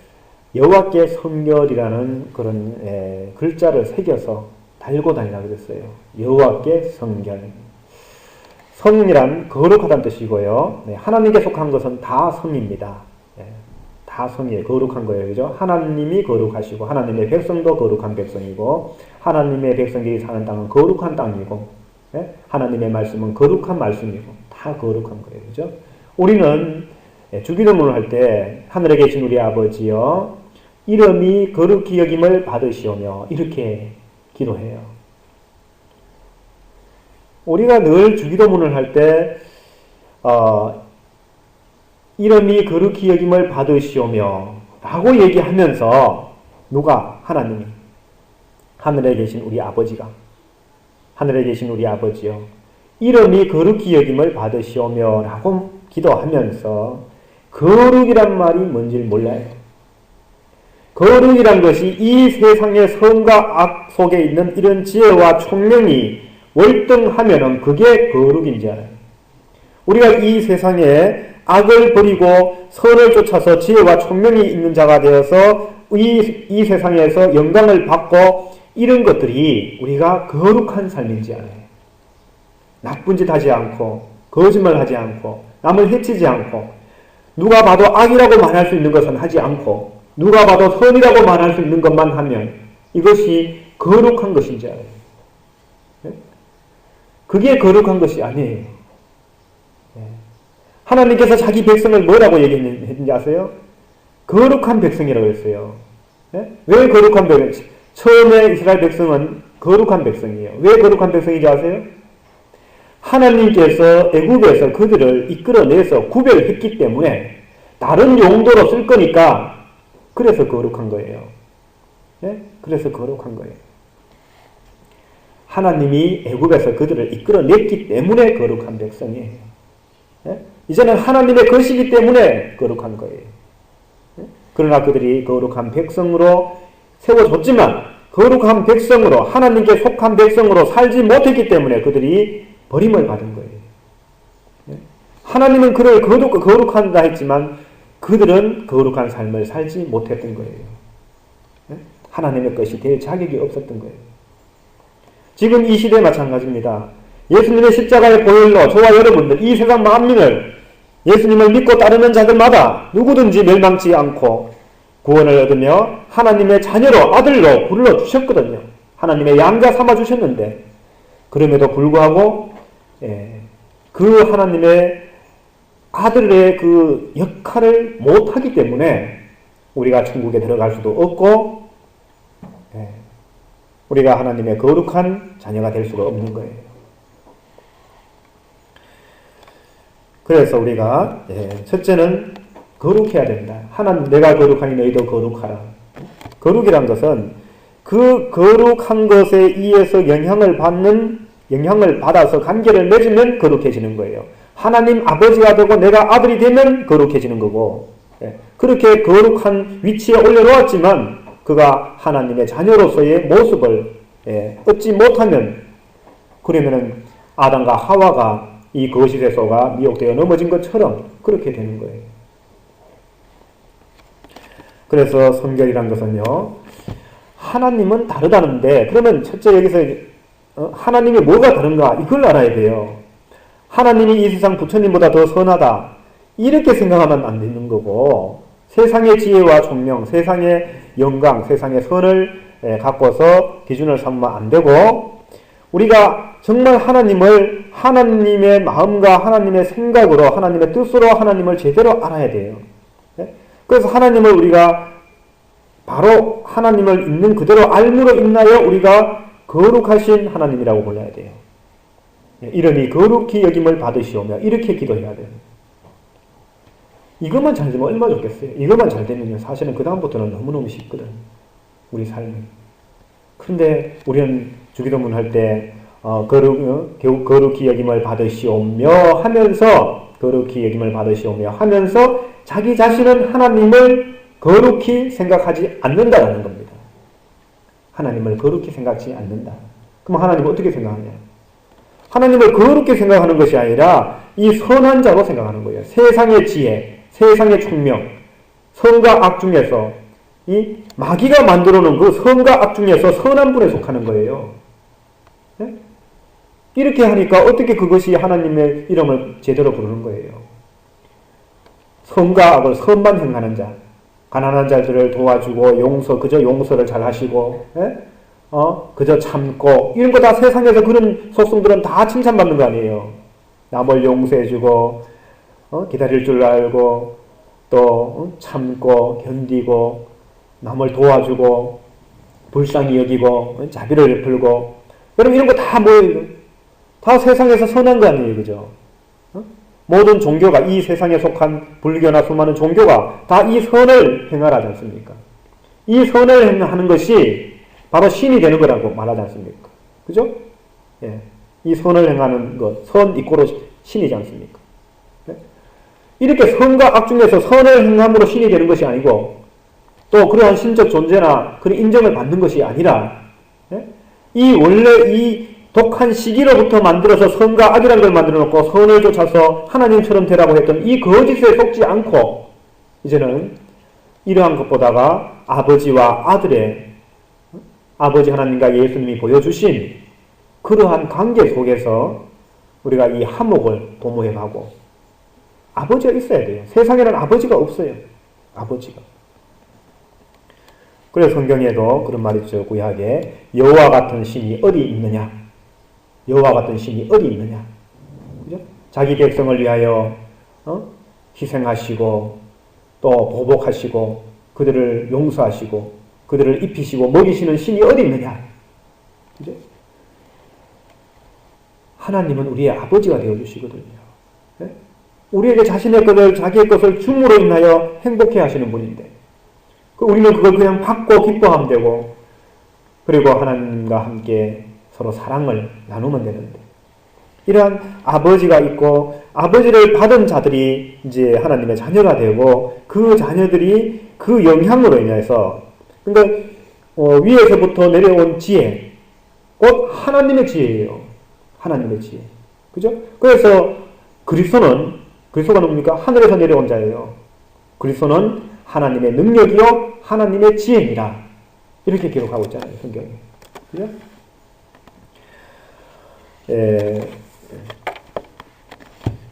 여호와께 성결이라는 그런 글자를 새겨서 달고 다니라 그랬어요. 여호와께 성결. 성이란 거룩하다는 뜻이고요. 하나님께 속한 것은 다 성입니다. 다 성이에요. 거룩한 거예요. 그죠? 하나님이 거룩하시고 하나님의 백성도 거룩한 백성이고 하나님의 백성들이 사는 땅은 거룩한 땅이고 하나님의 말씀은 거룩한 말씀이고 다 거룩한 거예요. 그죠? 우리는 주기도문을 할 때 하늘에 계신 우리 아버지여 이름이 거룩히 여김을 받으시오며 이렇게 기도해요. 우리가 늘 주기도문을 할 때 이름이 거룩히 여김을 받으시오며 라고 얘기하면서 누가? 하나님이. 하늘에 계신 우리 아버지가. 하늘에 계신 우리 아버지요. 이름이 거룩히 여김을 받으시오며 라고 기도하면서 거룩이란 말이 뭔지 몰라요. 거룩이란 것이 이 세상의 선과 악 속에 있는 이런 지혜와 총명이 월등하면은 그게 거룩인지 알아요. 우리가 이 세상에 악을 버리고 선을 쫓아서 지혜와 총명이 있는 자가 되어서 이 세상에서 영광을 받고 이런 것들이 우리가 거룩한 삶인지 알아요. 나쁜 짓 하지 않고 거짓말 하지 않고 남을 해치지 않고 누가 봐도 악이라고 말할 수 있는 것은 하지 않고 누가 봐도 선이라고 말할 수 있는 것만 하면 이것이 거룩한 것인지 알아요. 그게 거룩한 것이 아니에요. 하나님께서 자기 백성을 뭐라고 얘기했는지 아세요? 거룩한 백성이라고 했어요. 왜 거룩한 백성? 처음에 이스라엘 백성은 거룩한 백성이에요. 왜 거룩한 백성인지 아세요? 하나님께서 애굽에서 그들을 이끌어내서 구별했기 때문에 다른 용도로 쓸 거니까 그래서 거룩한 거예요. 그래서 거룩한 거예요. 하나님이 애굽에서 그들을 이끌어냈기 때문에 거룩한 백성이에요. 이제는 하나님의 것이기 때문에 거룩한 거예요. 그러나 그들이 거룩한 백성으로 세워졌지만 거룩한 백성으로 하나님께 속한 백성으로 살지 못했기 때문에 그들이 버림을 받은 거예요. 하나님은 그를 거룩한다 했지만 그들은 거룩한 삶을 살지 못했던 거예요. 하나님의 것이 될 자격이 없었던 거예요. 지금 이 시대에 마찬가지입니다. 예수님의 십자가의 보혈로 저와 여러분들 이 세상 만민을 예수님을 믿고 따르는 자들마다 누구든지 멸망치 않고 구원을 얻으며 하나님의 자녀로 아들로 불러주셨거든요. 하나님의 양자 삼아주셨는데 그럼에도 불구하고 그 하나님의 아들의 그 역할을 못하기 때문에 우리가 천국에 들어갈 수도 없고 우리가 하나님의 거룩한 자녀가 될 수가 없는 거예요. 그래서 우리가 첫째는 거룩해야 된다. 하나님 내가 거룩하니 너희도 거룩하라. 거룩이란 것은 그 거룩한 것에 의해서 영향을 받아서 관계를 맺으면 거룩해지는 거예요. 하나님 아버지가 되고 내가 아들이 되면 거룩해지는 거고 그렇게 거룩한 위치에 올려놓았지만 그가 하나님의 자녀로서의 모습을 얻지 못하면 그러면은 아담과 하와가 이 거짓에 속아 미혹되어 넘어진 것처럼 그렇게 되는 거예요. 그래서 성결이란 것은요, 하나님은 다르다는데 그러면 첫째 여기서 하나님이 뭐가 다른가 이걸 알아야 돼요. 하나님이 이 세상 부처님보다 더 선하다 이렇게 생각하면 안 되는 거고 세상의 지혜와 총명, 세상의 영광, 세상의 선을 갖고서 기준을 삼으면 안 되고 우리가 정말 하나님을 하나님의 마음과 하나님의 생각으로 하나님의 뜻으로 하나님을 제대로 알아야 돼요. 그래서 하나님을 우리가 바로 하나님을 있는 그대로 알므로 인하여 우리가 거룩하신 하나님이라고 불러야 돼요. 이름이 거룩히 여김을 받으시오며 이렇게 기도해야 돼요. 이것만 잘 되면 얼마나 좋겠어요. 이것만 잘 되면요 사실은 그 다음부터는 너무너무 쉽거든 우리 삶은. 그런데 우리는 주기도문 할 때 거룩히 여김을 받으시오며 하면서 거룩히 여김을 받으시오며 하면서 자기 자신은 하나님을 거룩히 생각하지 않는다라는 겁니다. 하나님을 거룩히 생각하지 않는다. 그럼 하나님을 어떻게 생각하냐? 하나님을 거룩히 생각하는 것이 아니라 이 선한 자로 생각하는 거예요. 세상의 지혜, 세상의 총명, 선과 악 중에서 이 마귀가 만들어 놓은 그 선과 악 중에서 선한 분에 속하는 거예요. 네? 이렇게 하니까 어떻게 그것이 하나님의 이름을 제대로 부르는 거예요. 선과 악을 선만 행하는 자, 가난한 자들을 도와주고 그저 용서를 잘 하시고 그저 참고 이런 거 다 세상에서 그런 속성들은 다 칭찬받는 거 아니에요. 남을 용서해주고 기다릴 줄 알고 또 참고 견디고 남을 도와주고 불쌍히 여기고 자비를 베풀고 여러분 이런 거 다 뭐예요? 다 세상에서 선한 거 아니에요. 그죠? 모든 종교가 이 세상에 속한 불교나 수많은 종교가 다 이 선을 행하라지 않습니까? 이 선을 하는 것이 바로 신이 되는 거라고 말하지 않습니까? 그죠? 예. 이 선을 행하는 것, 선 이꼬로 신이지 않습니까? 예? 이렇게 선과 악 중에서 선을 행함으로 신이 되는 것이 아니고 또 그러한 신적 존재나 그런 인정을 받는 것이 아니라 예? 이 원래 이 독한 시기로부터 만들어서 선과 악이라는 걸 만들어 놓고 선을 쫓아서 하나님처럼 되라고 했던 이 거짓에 속지 않고 이제는 이러한 것보다가 아버지와 아들의 아버지 하나님과 예수님이 보여주신 그러한 관계 속에서 우리가 이 화목을 도모해가고 아버지가 있어야 돼요. 세상에는 아버지가 없어요. 아버지가. 그래서 성경에도 그런 말이 있죠. 구약에 여호와 같은 신이 어디 있느냐? 여호와 같은 신이 어디 있느냐? 그죠? 자기 백성을 위하여 희생하시고 또 보복하시고 그들을 용서하시고 그들을 입히시고 먹이시는 신이 어디 있느냐? 그죠? 하나님은 우리의 아버지가 되어주시거든요. 네? 우리에게 자신의 것을 자기의 것을 줌으로 인하여 행복해 하시는 분인데 우리는 그걸 그냥 받고 기뻐하면 되고 그리고 하나님과 함께 서로 사랑을 나누면 되는데 이러한 아버지가 있고 아버지를 받은 자들이 이제 하나님의 자녀가 되고 그 자녀들이 그 영향으로 인해서 그러니까 위에서부터 내려온 지혜 곧 하나님의 지혜예요. 하나님의 지혜. 그죠? 그래서 그리스도가 누굽니까? 하늘에서 내려온 자예요. 그리스도는 하나님의 능력이요 하나님의 지혜니라. 이렇게 기록하고 있잖아요. 성경에. 그죠?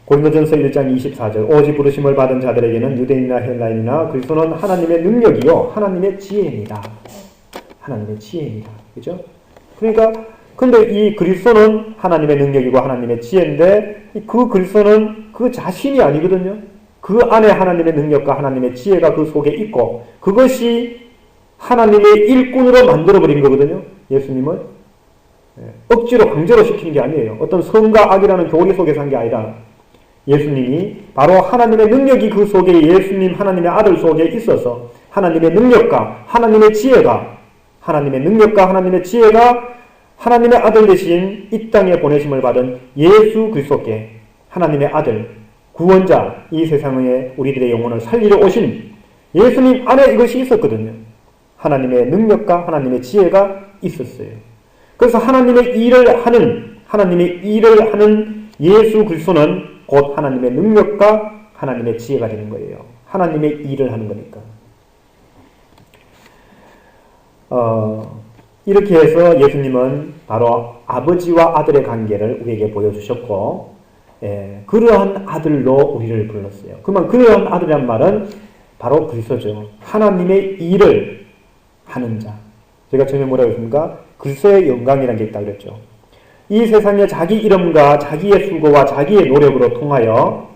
고린도전서 1장 24절 오직 부르심을 받은 자들에게는 유대인이나 헬라인이나 그리스도는 하나님의 능력이요 하나님의 지혜입니다. 하나님의 지혜입니다. 그죠? 그러니까 근데 이 그리스도는 하나님의 능력이고 하나님의 지혜인데 그 그리스도는 그 자신이 아니거든요. 그 안에 하나님의 능력과 하나님의 지혜가 그 속에 있고 그것이 하나님의 일꾼으로 만들어버린 거거든요. 예수님을 억지로 강제로 시키는 게 아니에요. 어떤 선과 악이라는 교리 속에서 한 게 아니라 예수님이 바로 하나님의 능력이 그 속에 예수님 하나님의 아들 속에 있어서 하나님의 능력과 하나님의 지혜가 하나님의 아들 대신 이 땅에 보내심을 받은 예수 그리스도께 하나님의 아들 구원자 이 세상에 우리들의 영혼을 살리러 오신 예수님 안에 이것이 있었거든요. 하나님의 능력과 하나님의 지혜가 있었어요. 그래서 하나님의 일을 하는 예수 그리스도는 곧 하나님의 능력과 하나님의 지혜가 되는 거예요. 하나님의 일을 하는 거니까. 이렇게 해서 예수님은 바로 아버지와 아들의 관계를 우리에게 보여주셨고 그러한 아들로 우리를 불렀어요. 그러한 아들이란 말은 바로 그리스도죠. 하나님의 일을 하는 자. 제가 처음에 뭐라고 했습니까? 그리스도의 영광이라는 게 있다고 그랬죠. 이 세상에 자기 이름과 자기의 수고와 자기의 노력으로 통하여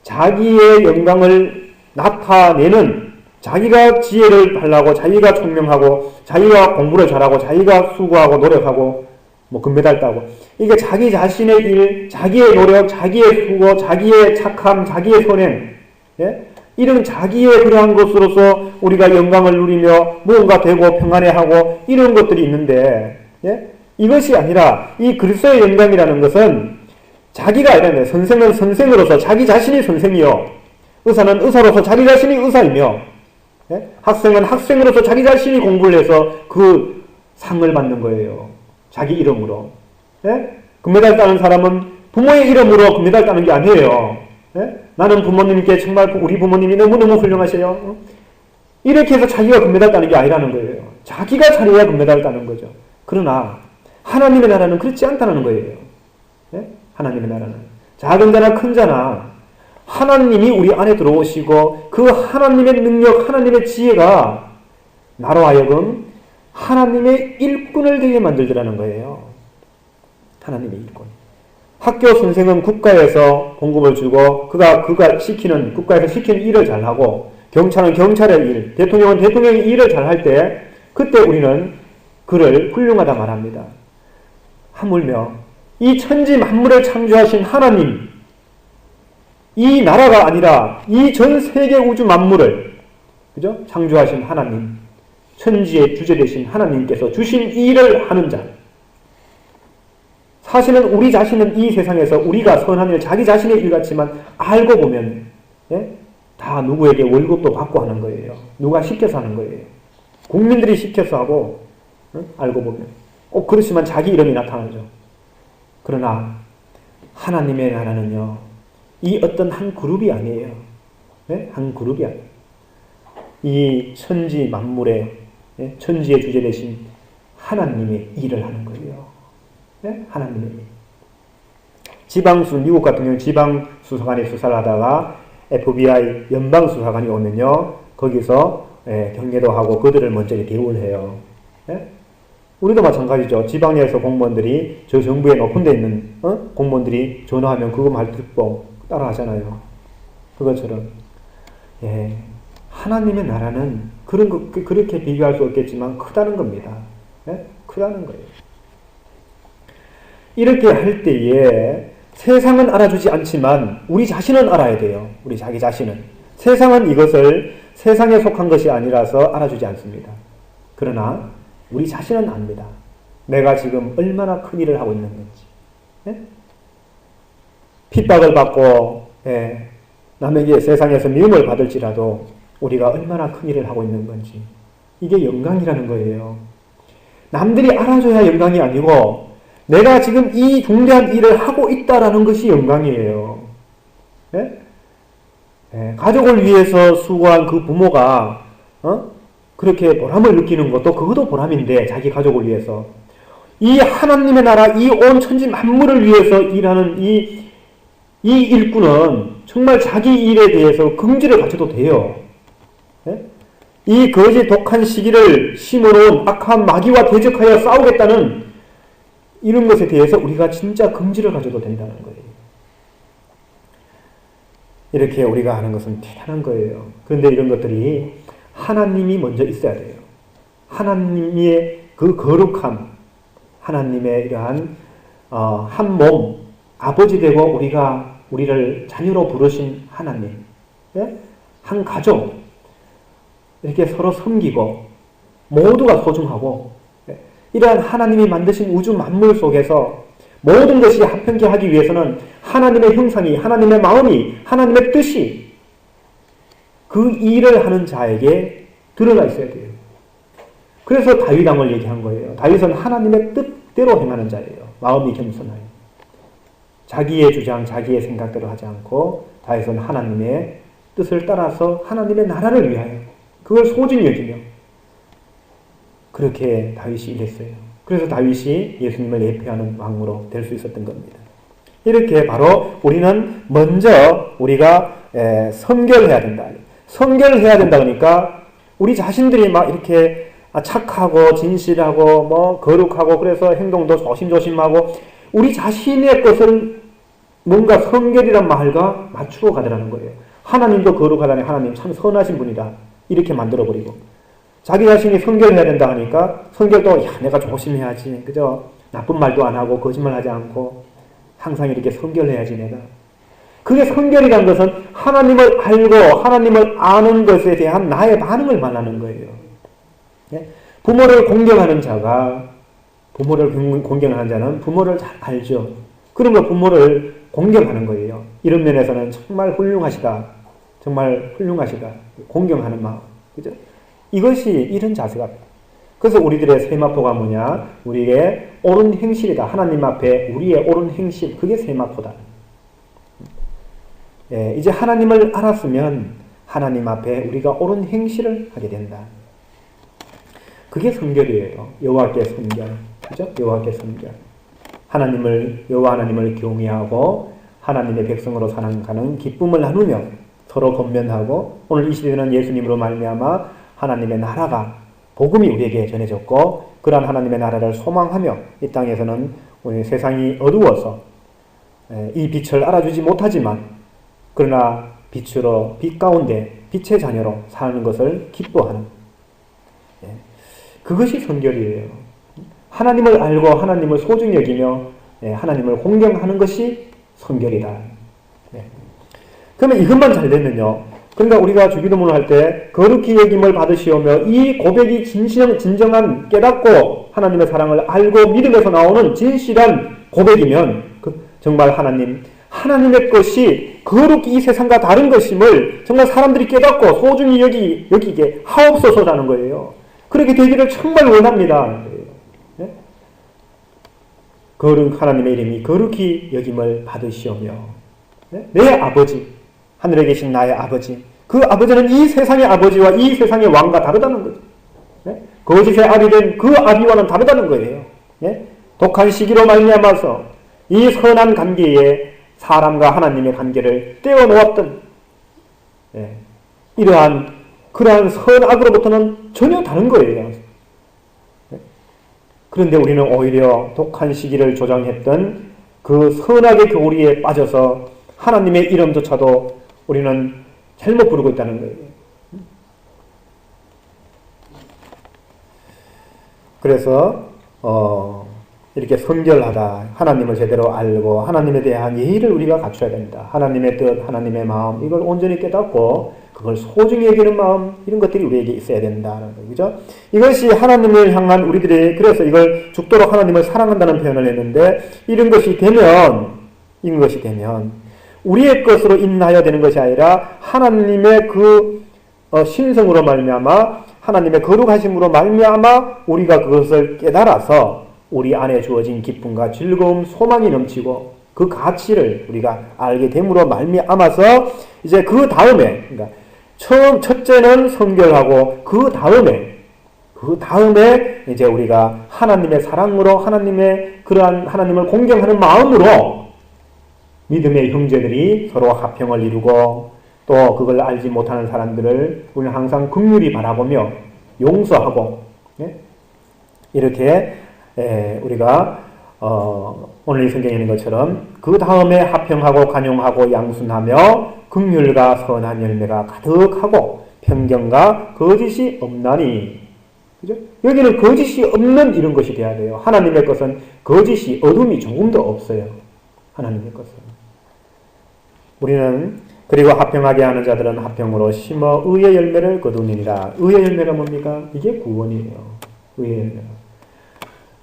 자기의 영광을 나타내는 자기가 지혜를 발라고 자기가 총명하고 자기가 공부를 잘하고 자기가 수고하고 노력하고 금메달 따고 이게 자기 자신의 일, 자기의 노력, 자기의 수고, 자기의 착함, 자기의 선행 이런 자기의 그러한 것으로서 우리가 영광을 누리며 무언가 되고 평안해하고 이런 것들이 있는데 이것이 아니라 이 그리스도의 영광이라는 것은 자기가 아니라 선생은 선생으로서 자기 자신이 선생이요 의사는 의사로서 자기 자신이 의사이며 학생은 학생으로서 자기 자신이 공부를 해서 그 상을 받는 거예요. 자기 이름으로. 금메달 따는 사람은 부모의 이름으로 금메달 따는 게 아니에요. 나는 부모님께 정말 우리 부모님이 너무너무 훌륭하셔요. 이렇게 해서 자기가 금메달 따는 게 아니라는 거예요. 자기가 잘해야 금메달 따는 거죠. 그러나 하나님의 나라는 그렇지 않다는 거예요. 하나님의 나라는 작은 자나 큰 자나 하나님이 우리 안에 들어오시고 그 하나님의 능력, 하나님의 지혜가 나로 하여금 하나님의 일꾼을 되게 만들더라는 거예요. 하나님의 일꾼. 학교 선생은 국가에서 봉급을 주고 국가에서 시키는 일을 잘하고 경찰은 경찰의 일, 대통령은 대통령의 일을 잘할 때 그때 우리는 그를 훌륭하다 말합니다. 하물며 이 천지 만물을 창조하신 하나님 이 나라가 아니라 이 전 세계 우주 만물을 그죠? 창조하신 하나님, 천지의 주제 되신 하나님께서 주신 일을 하는 자. 사실은 우리 자신은 이 세상에서 우리가 선한 일, 자기 자신의 일 같지만 알고 보면 다 누구에게 월급도 받고 하는 거예요. 누가 시켜서 하는 거예요. 국민들이 시켜서 하고 알고 보면 꼭 그렇지만 자기 이름이 나타나죠. 그러나 하나님의 나라는요, 이 어떤 한 그룹이 아니에요. 한 그룹이 아니에요. 이 천지 만물의 천지의 주제 되신 하나님의 일을 하는 거예요. 하나님의 일. 지방수, 미국 같은 경우는 지방수사관이 수사를 하다가 FBI 연방수사관이 오면요, 거기서 경례도 하고 그들을 먼저 개원해요. 우리도 마찬가지죠. 지방에서 공무원들이 저 정부에 높은 데 있는 공무원들이 전화하면 그거 말 듣고 따라 하잖아요. 그것처럼 하나님의 나라는 그렇게 비교할 수 없겠지만 크다는 겁니다. 크다는 거예요. 이렇게 할 때에 세상은 알아주지 않지만 우리 자신은 알아야 돼요. 우리 자기 자신은. 세상은 이것을 세상에 속한 것이 아니라서 알아주지 않습니다. 그러나 우리 자신은 압니다. 내가 지금 얼마나 큰 일을 하고 있는 건지. 핍박을 받고 남에게 세상에서 미움을 받을지라도 우리가 얼마나 큰 일을 하고 있는 건지. 이게 영광이라는 거예요. 남들이 알아줘야 영광이 아니고 내가 지금 이 중대한 일을 하고 있다라는 것이 영광이에요. 가족을 위해서 수고한 그 부모가 그렇게 보람을 느끼는 것도 그것도 보람인데, 자기 가족을 위해서 이 하나님의 나라, 이 온 천지 만물을 위해서 일하는 이 일꾼은 정말 자기 일에 대해서 긍지를 가져도 돼요. 이 거짓 독한 시기를 심어놓은 악한 마귀와 대적하여 싸우겠다는 이런 것에 대해서 우리가 진짜 긍지를 가져도 된다는 거예요. 이렇게 우리가 하는 것은 대단한 거예요. 그런데 이런 것들이 하나님이 먼저 있어야 돼요. 하나님의 그 거룩함, 하나님의 이러한 한 몸, 아버지 되고 우리를 자녀로 부르신 하나님, 한 가족, 이렇게 서로 섬기고 모두가 소중하고, 이러한 하나님이 만드신 우주 만물 속에서 모든 것이 합평케 하기 위해서는 하나님의 형상이, 하나님의 마음이, 하나님의 뜻이 그 일을 하는 자에게 들어가 있어야 돼요. 그래서 다윗 왕을 얘기한 거예요. 다윗은 하나님의 뜻대로 행하는 자예요. 마음이 겸손하여. 자기의 주장, 자기의 생각대로 하지 않고 다윗은 하나님의 뜻을 따라서 하나님의 나라를 위하여 그걸 소중히 여기며 그렇게 다윗이 일했어요. 그래서 다윗이 예수님을 예표하는 왕으로 될 수 있었던 겁니다. 이렇게 바로 우리는 먼저 우리가 선결해야 된다. 선결해야 된다 그러니까 우리 자신들이 막 이렇게 착하고 진실하고 거룩하고 그래서 행동도 조심조심하고 우리 자신의 것을 뭔가 성결이란 말과 맞추어 가더라는 거예요. 하나님도 거룩하다니 하나님 참 선하신 분이다. 이렇게 만들어버리고 자기 자신이 성결해야 된다 하니까 성결도 내가 조심해야지. 그죠? 나쁜 말도 안 하고 거짓말하지 않고 항상 이렇게 성결해야지 내가. 그게 성결이라는 것은 하나님을 알고 하나님을 아는 것에 대한 나의 반응을 말하는 거예요. 부모를 공경하는 자가 부모를 공경하는 자는 부모를 잘 알죠. 그러면 부모를 공경하는 거예요. 이런 면에서는 정말 훌륭하시다. 정말 훌륭하시다. 공경하는 마음. 그죠? 이것이 이런 자세가. 그래서 우리들의 세마포가 뭐냐? 우리의 옳은 행실이다. 하나님 앞에 우리의 옳은 행실. 그게 세마포다. 이제 하나님을 알았으면 하나님 앞에 우리가 옳은 행실을 하게 된다. 그게 성결이에요. 여호와께 성결. 그죠? 여호와께 성결. 여호와 하나님을 경외하고 하나님의 백성으로 살아가는 기쁨을 나누며 서로 권면하고 오늘 이 시대는 예수님으로 말미암아 하나님의 나라가 복음이 우리에게 전해졌고 그러한 하나님의 나라를 소망하며 이 땅에서는 우리 세상이 어두워서 이 빛을 알아주지 못하지만 그러나 빛으로 빛 가운데 빛의 자녀로 사는 것을 기뻐하는 그것이 성결이에요. 하나님을 알고 하나님을 소중히 여기며 하나님을 공경하는 것이 성결이다. 그러면 이것만 잘 되면요 그러니까 우리가 주기도문을 할 때 거룩히 여김을 받으시오며 이 고백이 진정한 깨닫고 하나님의 사랑을 알고 믿음에서 나오는 진실한 고백이면 정말 하나님의 것이 거룩히 이 세상과 다른 것임을 정말 사람들이 깨닫고 소중히 여기게 하옵소서라는 거예요. 그렇게 되기를 정말 원합니다. 네? 거룩 하나님의 이름이 거룩히 여김을 받으시오며 네? 내 아버지 하늘에 계신 나의 아버지 그 아버지는 이 세상의 아버지와 이 세상의 왕과 다르다는 거죠. 네? 거짓의 아비 된 그 아비와는 다르다는 거예요. 네? 독한 시기로 말미암아서 이 선한 관계에 사람과 하나님의 관계를 떼어놓았던 네? 그러한 선악으로부터는 전혀 다른 거예요. 네? 그런데 우리는 오히려 독한 시기를 조장했던 그 선악의 교리에 빠져서 하나님의 이름조차도 우리는 잘못 부르고 있다는 거예요. 그래서 이렇게 선결하다, 하나님을 제대로 알고 하나님에 대한 예의를 우리가 갖춰야 된다. 하나님의 뜻, 하나님의 마음 이걸 온전히 깨닫고 그걸 소중히 여기는 마음 이런 것들이 우리에게 있어야 된다는 거죠. 이것이 하나님을 향한 우리들이 그래서 이걸 죽도록 하나님을 사랑한다는 표현을 했는데 이런 것이 되면 우리의 것으로 인하여 되는 것이 아니라 하나님의 그 신성으로 말미암아 하나님의 거룩하심으로 말미암아 우리가 그것을 깨달아서 우리 안에 주어진 기쁨과 즐거움, 소망이 넘치고 그 가치를 우리가 알게 됨으로 말미암아서 이제 그 다음에 그러니까 첫째는 성결하고 그 다음에 이제 우리가 하나님의 사랑으로 그러한 하나님을 공경하는 마음으로 믿음의 형제들이 서로 화평을 이루고 또 그걸 알지 못하는 사람들을 우리는 항상 긍휼히 바라보며 용서하고 이렇게 우리가 오늘 이 성경에 있는 것처럼 그 다음에 화평하고 간용하고 양순하며 긍휼과 선한 열매가 가득하고 편견과 거짓이 없나니 그죠? 여기는 거짓이 없는 이런 것이 돼야 돼요. 하나님의 것은 거짓이 어둠이 조금도 없어요. 하나님의 것은 우리는 그리고 화평하게 하는 자들은 화평으로 심어 의의 열매를 거두니라. 의의 열매가 뭡니까? 이게 구원이에요. 의의 열매가.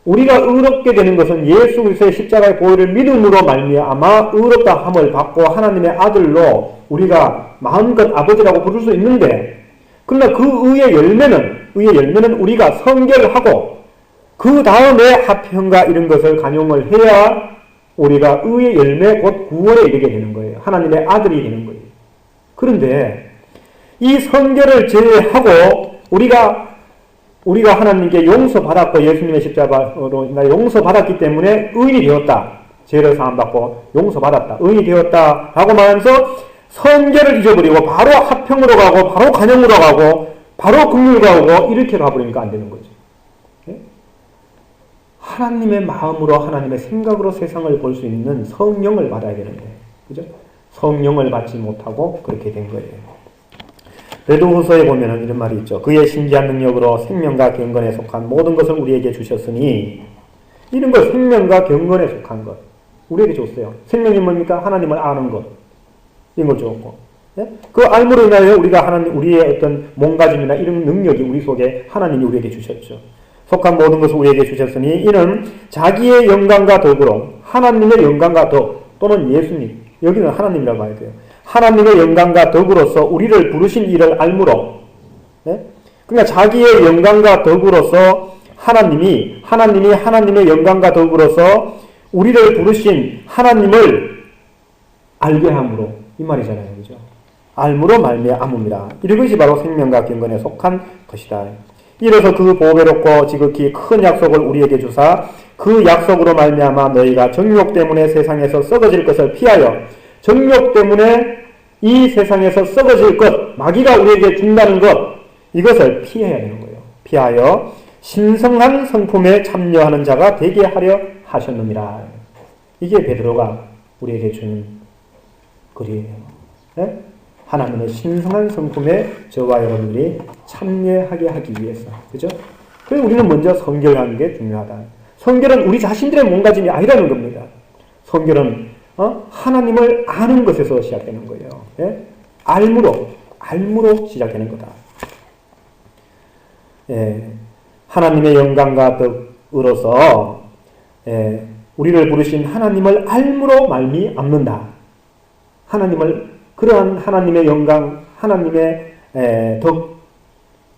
우리가 의롭게 되는 것은 예수 그리스도의 십자가의 보혈을 믿음으로 말미암아 의롭다 함을 받고 하나님의 아들로 우리가 마음껏 아버지라고 부를 수 있는데 그러나 그 의의 열매는 우리가 성결하고 그 다음에 화평과 이런 것을 간용을 해야 우리가 의의 열매 곧 구원에 이르게 되는 거예요. 하나님의 아들이 되는 거예요. 그런데 이 성결을 제외하고 우리가 하나님께 용서받았고 예수님의 십자가로 용서받았기 때문에 의인이 되었다. 죄를 사함받고 용서받았다. 의인이 되었다. 라고 말하면서 성결을 잊어버리고 바로 화평으로 가고 바로 간용으로 가고 바로 긍휼과 오고 이렇게 가버리니까 안 되는 거죠. 하나님의 마음으로 하나님의 생각으로 세상을 볼 수 있는 성령을 받아야 되는데 그죠? 성령을 받지 못하고 그렇게 된 거예요. 베드로후서에 보면은 이런 말이 있죠. 그의 신기한 능력으로 생명과 경건에 속한 모든 것을 우리에게 주셨으니 이런 것 생명과 경건에 속한 것 우리에게 줬어요. 생명이 뭡니까? 하나님을 아는 것 이런 걸 주었고 그 알므로 인하여 우리의 어떤 몸가짐이나 이런 능력이 우리 속에 하나님이 우리에게 주셨죠. 속한 모든 것을 우리에게 주셨으니 이는 자기의 영광과 덕으로 하나님의 영광과 덕 또는 예수님 여기는 하나님이라고 해야 돼요. 하나님의 영광과 덕으로서 우리를 부르신 이를 알므로 그러니까 자기의 영광과 덕으로서 하나님이 하나님의 영광과 덕으로서 우리를 부르신 하나님을 알게 함으로 이 말이잖아요. 그죠? 알므로 말미암음이라. 이것이 바로 생명과 경건에 속한 것이다. 이래서 그 보배롭고 지극히 큰 약속을 우리에게 주사 그 약속으로 말미암아 너희가 정욕 때문에 세상에서 썩어질 것을 피하여 정욕 때문에 이 세상에서 썩어질 것 마귀가 우리에게 준다는 것 이것을 피해야 되는 거예요. 피하여 신성한 성품에 참여하는 자가 되게 하려 하셨느니라. 이게 베드로가 우리에게 준 글이에요. 네? 하나님의 신성한 성품에 저와 여러분들이 참여하게 하기 위해서. 그죠? 그래서 우리는 먼저 성결하는 게 중요하다. 성결은 우리 자신들의 몸가짐이 아니라는 겁니다. 성결은 하나님을 아는 것에서 시작되는 거예요. 예? 알므로 알므로 시작되는 거다. 하나님의 영광과 덕으로서 우리를 부르신 하나님을 알므로 말미암는다. 그러한 하나님의 영광, 하나님의 덕,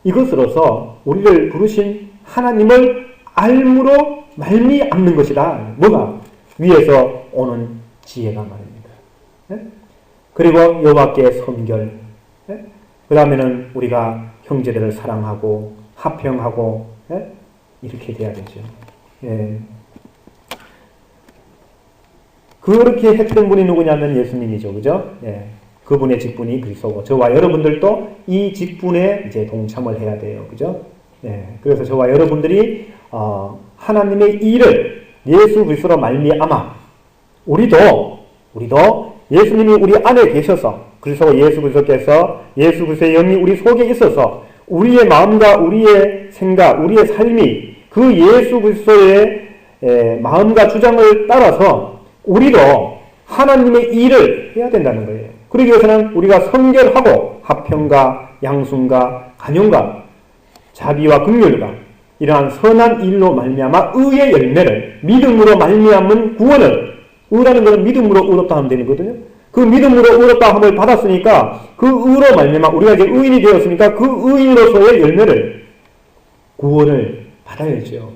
이것으로서 우리를 부르신 하나님을 알므로 말미암는 것이다. 뭐가? 위에서 오는 지혜가 말입니다. 그리고 여호와께 섬결, 그 다음에는 우리가 형제들을 사랑하고 화평하고 이렇게 돼야 되죠. 그렇게 했던 분이 누구냐면 예수님이죠. 그죠? 그분의 직분이 그리스도고, 저와 여러분들도 이 직분에 이제 동참을 해야 돼요. 그죠? 그래서 저와 여러분들이 하나님의 일을 예수 그리스도로 말미암아 우리도 예수님이 우리 안에 계셔서, 그리스도 예수 그리스도께서 예수 그리스도의 영이 우리 속에 있어서 우리의 마음과 우리의 생각, 우리의 삶이 그 예수 그리스도의 마음과 주장을 따라서 우리도 하나님의 일을 해야 된다는 거예요. 그러기 위해서는 우리가 성결하고 화평과 양순과 간용과 자비와 긍휼과 이러한 선한 일로 말미암아 의의 열매를, 믿음으로 말미암은 구원을, 의라는 것은 믿음으로 의롭다 하면 되는 거거든요. 그 믿음으로 의롭다 함을 받았으니까 그 의로 말미암아 우리가 이제 의인이 되었으니까 그 의인으로서의 열매를, 구원을 받아야죠.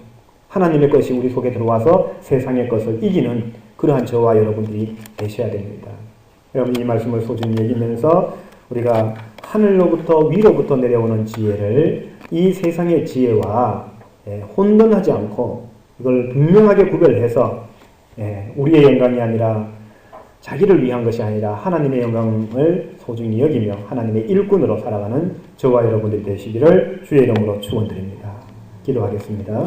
하나님의 것이 우리 속에 들어와서 세상의 것을 이기는 그러한 저와 여러분들이 되셔야 됩니다. 여러분, 이 말씀을 소중히 여기면서 우리가 하늘로부터 위로부터 내려오는 지혜를 이 세상의 지혜와 혼돈하지 않고 이걸 분명하게 구별해서 우리의 영광이 아니라 자기를 위한 것이 아니라 하나님의 영광을 소중히 여기며 하나님의 일꾼으로 살아가는 저와 여러분들이 되시기를 주의 이름으로 축원드립니다. 기도하겠습니다.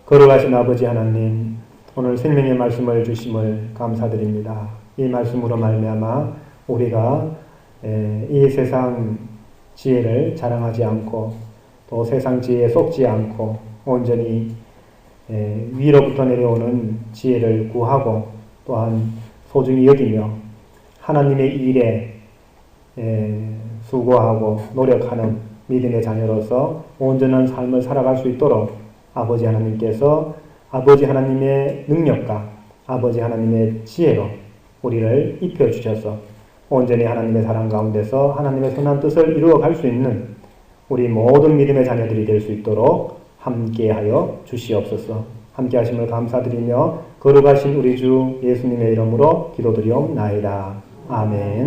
거룩하신 아버지 하나님, 오늘 생명의 말씀을 주심을 감사드립니다. 이 말씀으로 말미암아 우리가 이 세상 지혜를 자랑하지 않고 또 세상 지혜에 속지 않고 온전히 위로부터 내려오는 지혜를 구하고 또한 소중히 여기며 하나님의 일에 수고하고 노력하는 믿음의 자녀로서 온전한 삶을 살아갈 수 있도록 아버지 하나님께서 아버지 하나님의 능력과 아버지 하나님의 지혜로 우리를 입혀주셔서 온전히 하나님의 사랑 가운데서 하나님의 선한 뜻을 이루어갈 수 있는 우리 모든 믿음의 자녀들이 될 수 있도록 함께하여 주시옵소서. 함께하심을 감사드리며 거룩하신 우리 주 예수님의 이름으로 기도드리옵나이다. 아멘.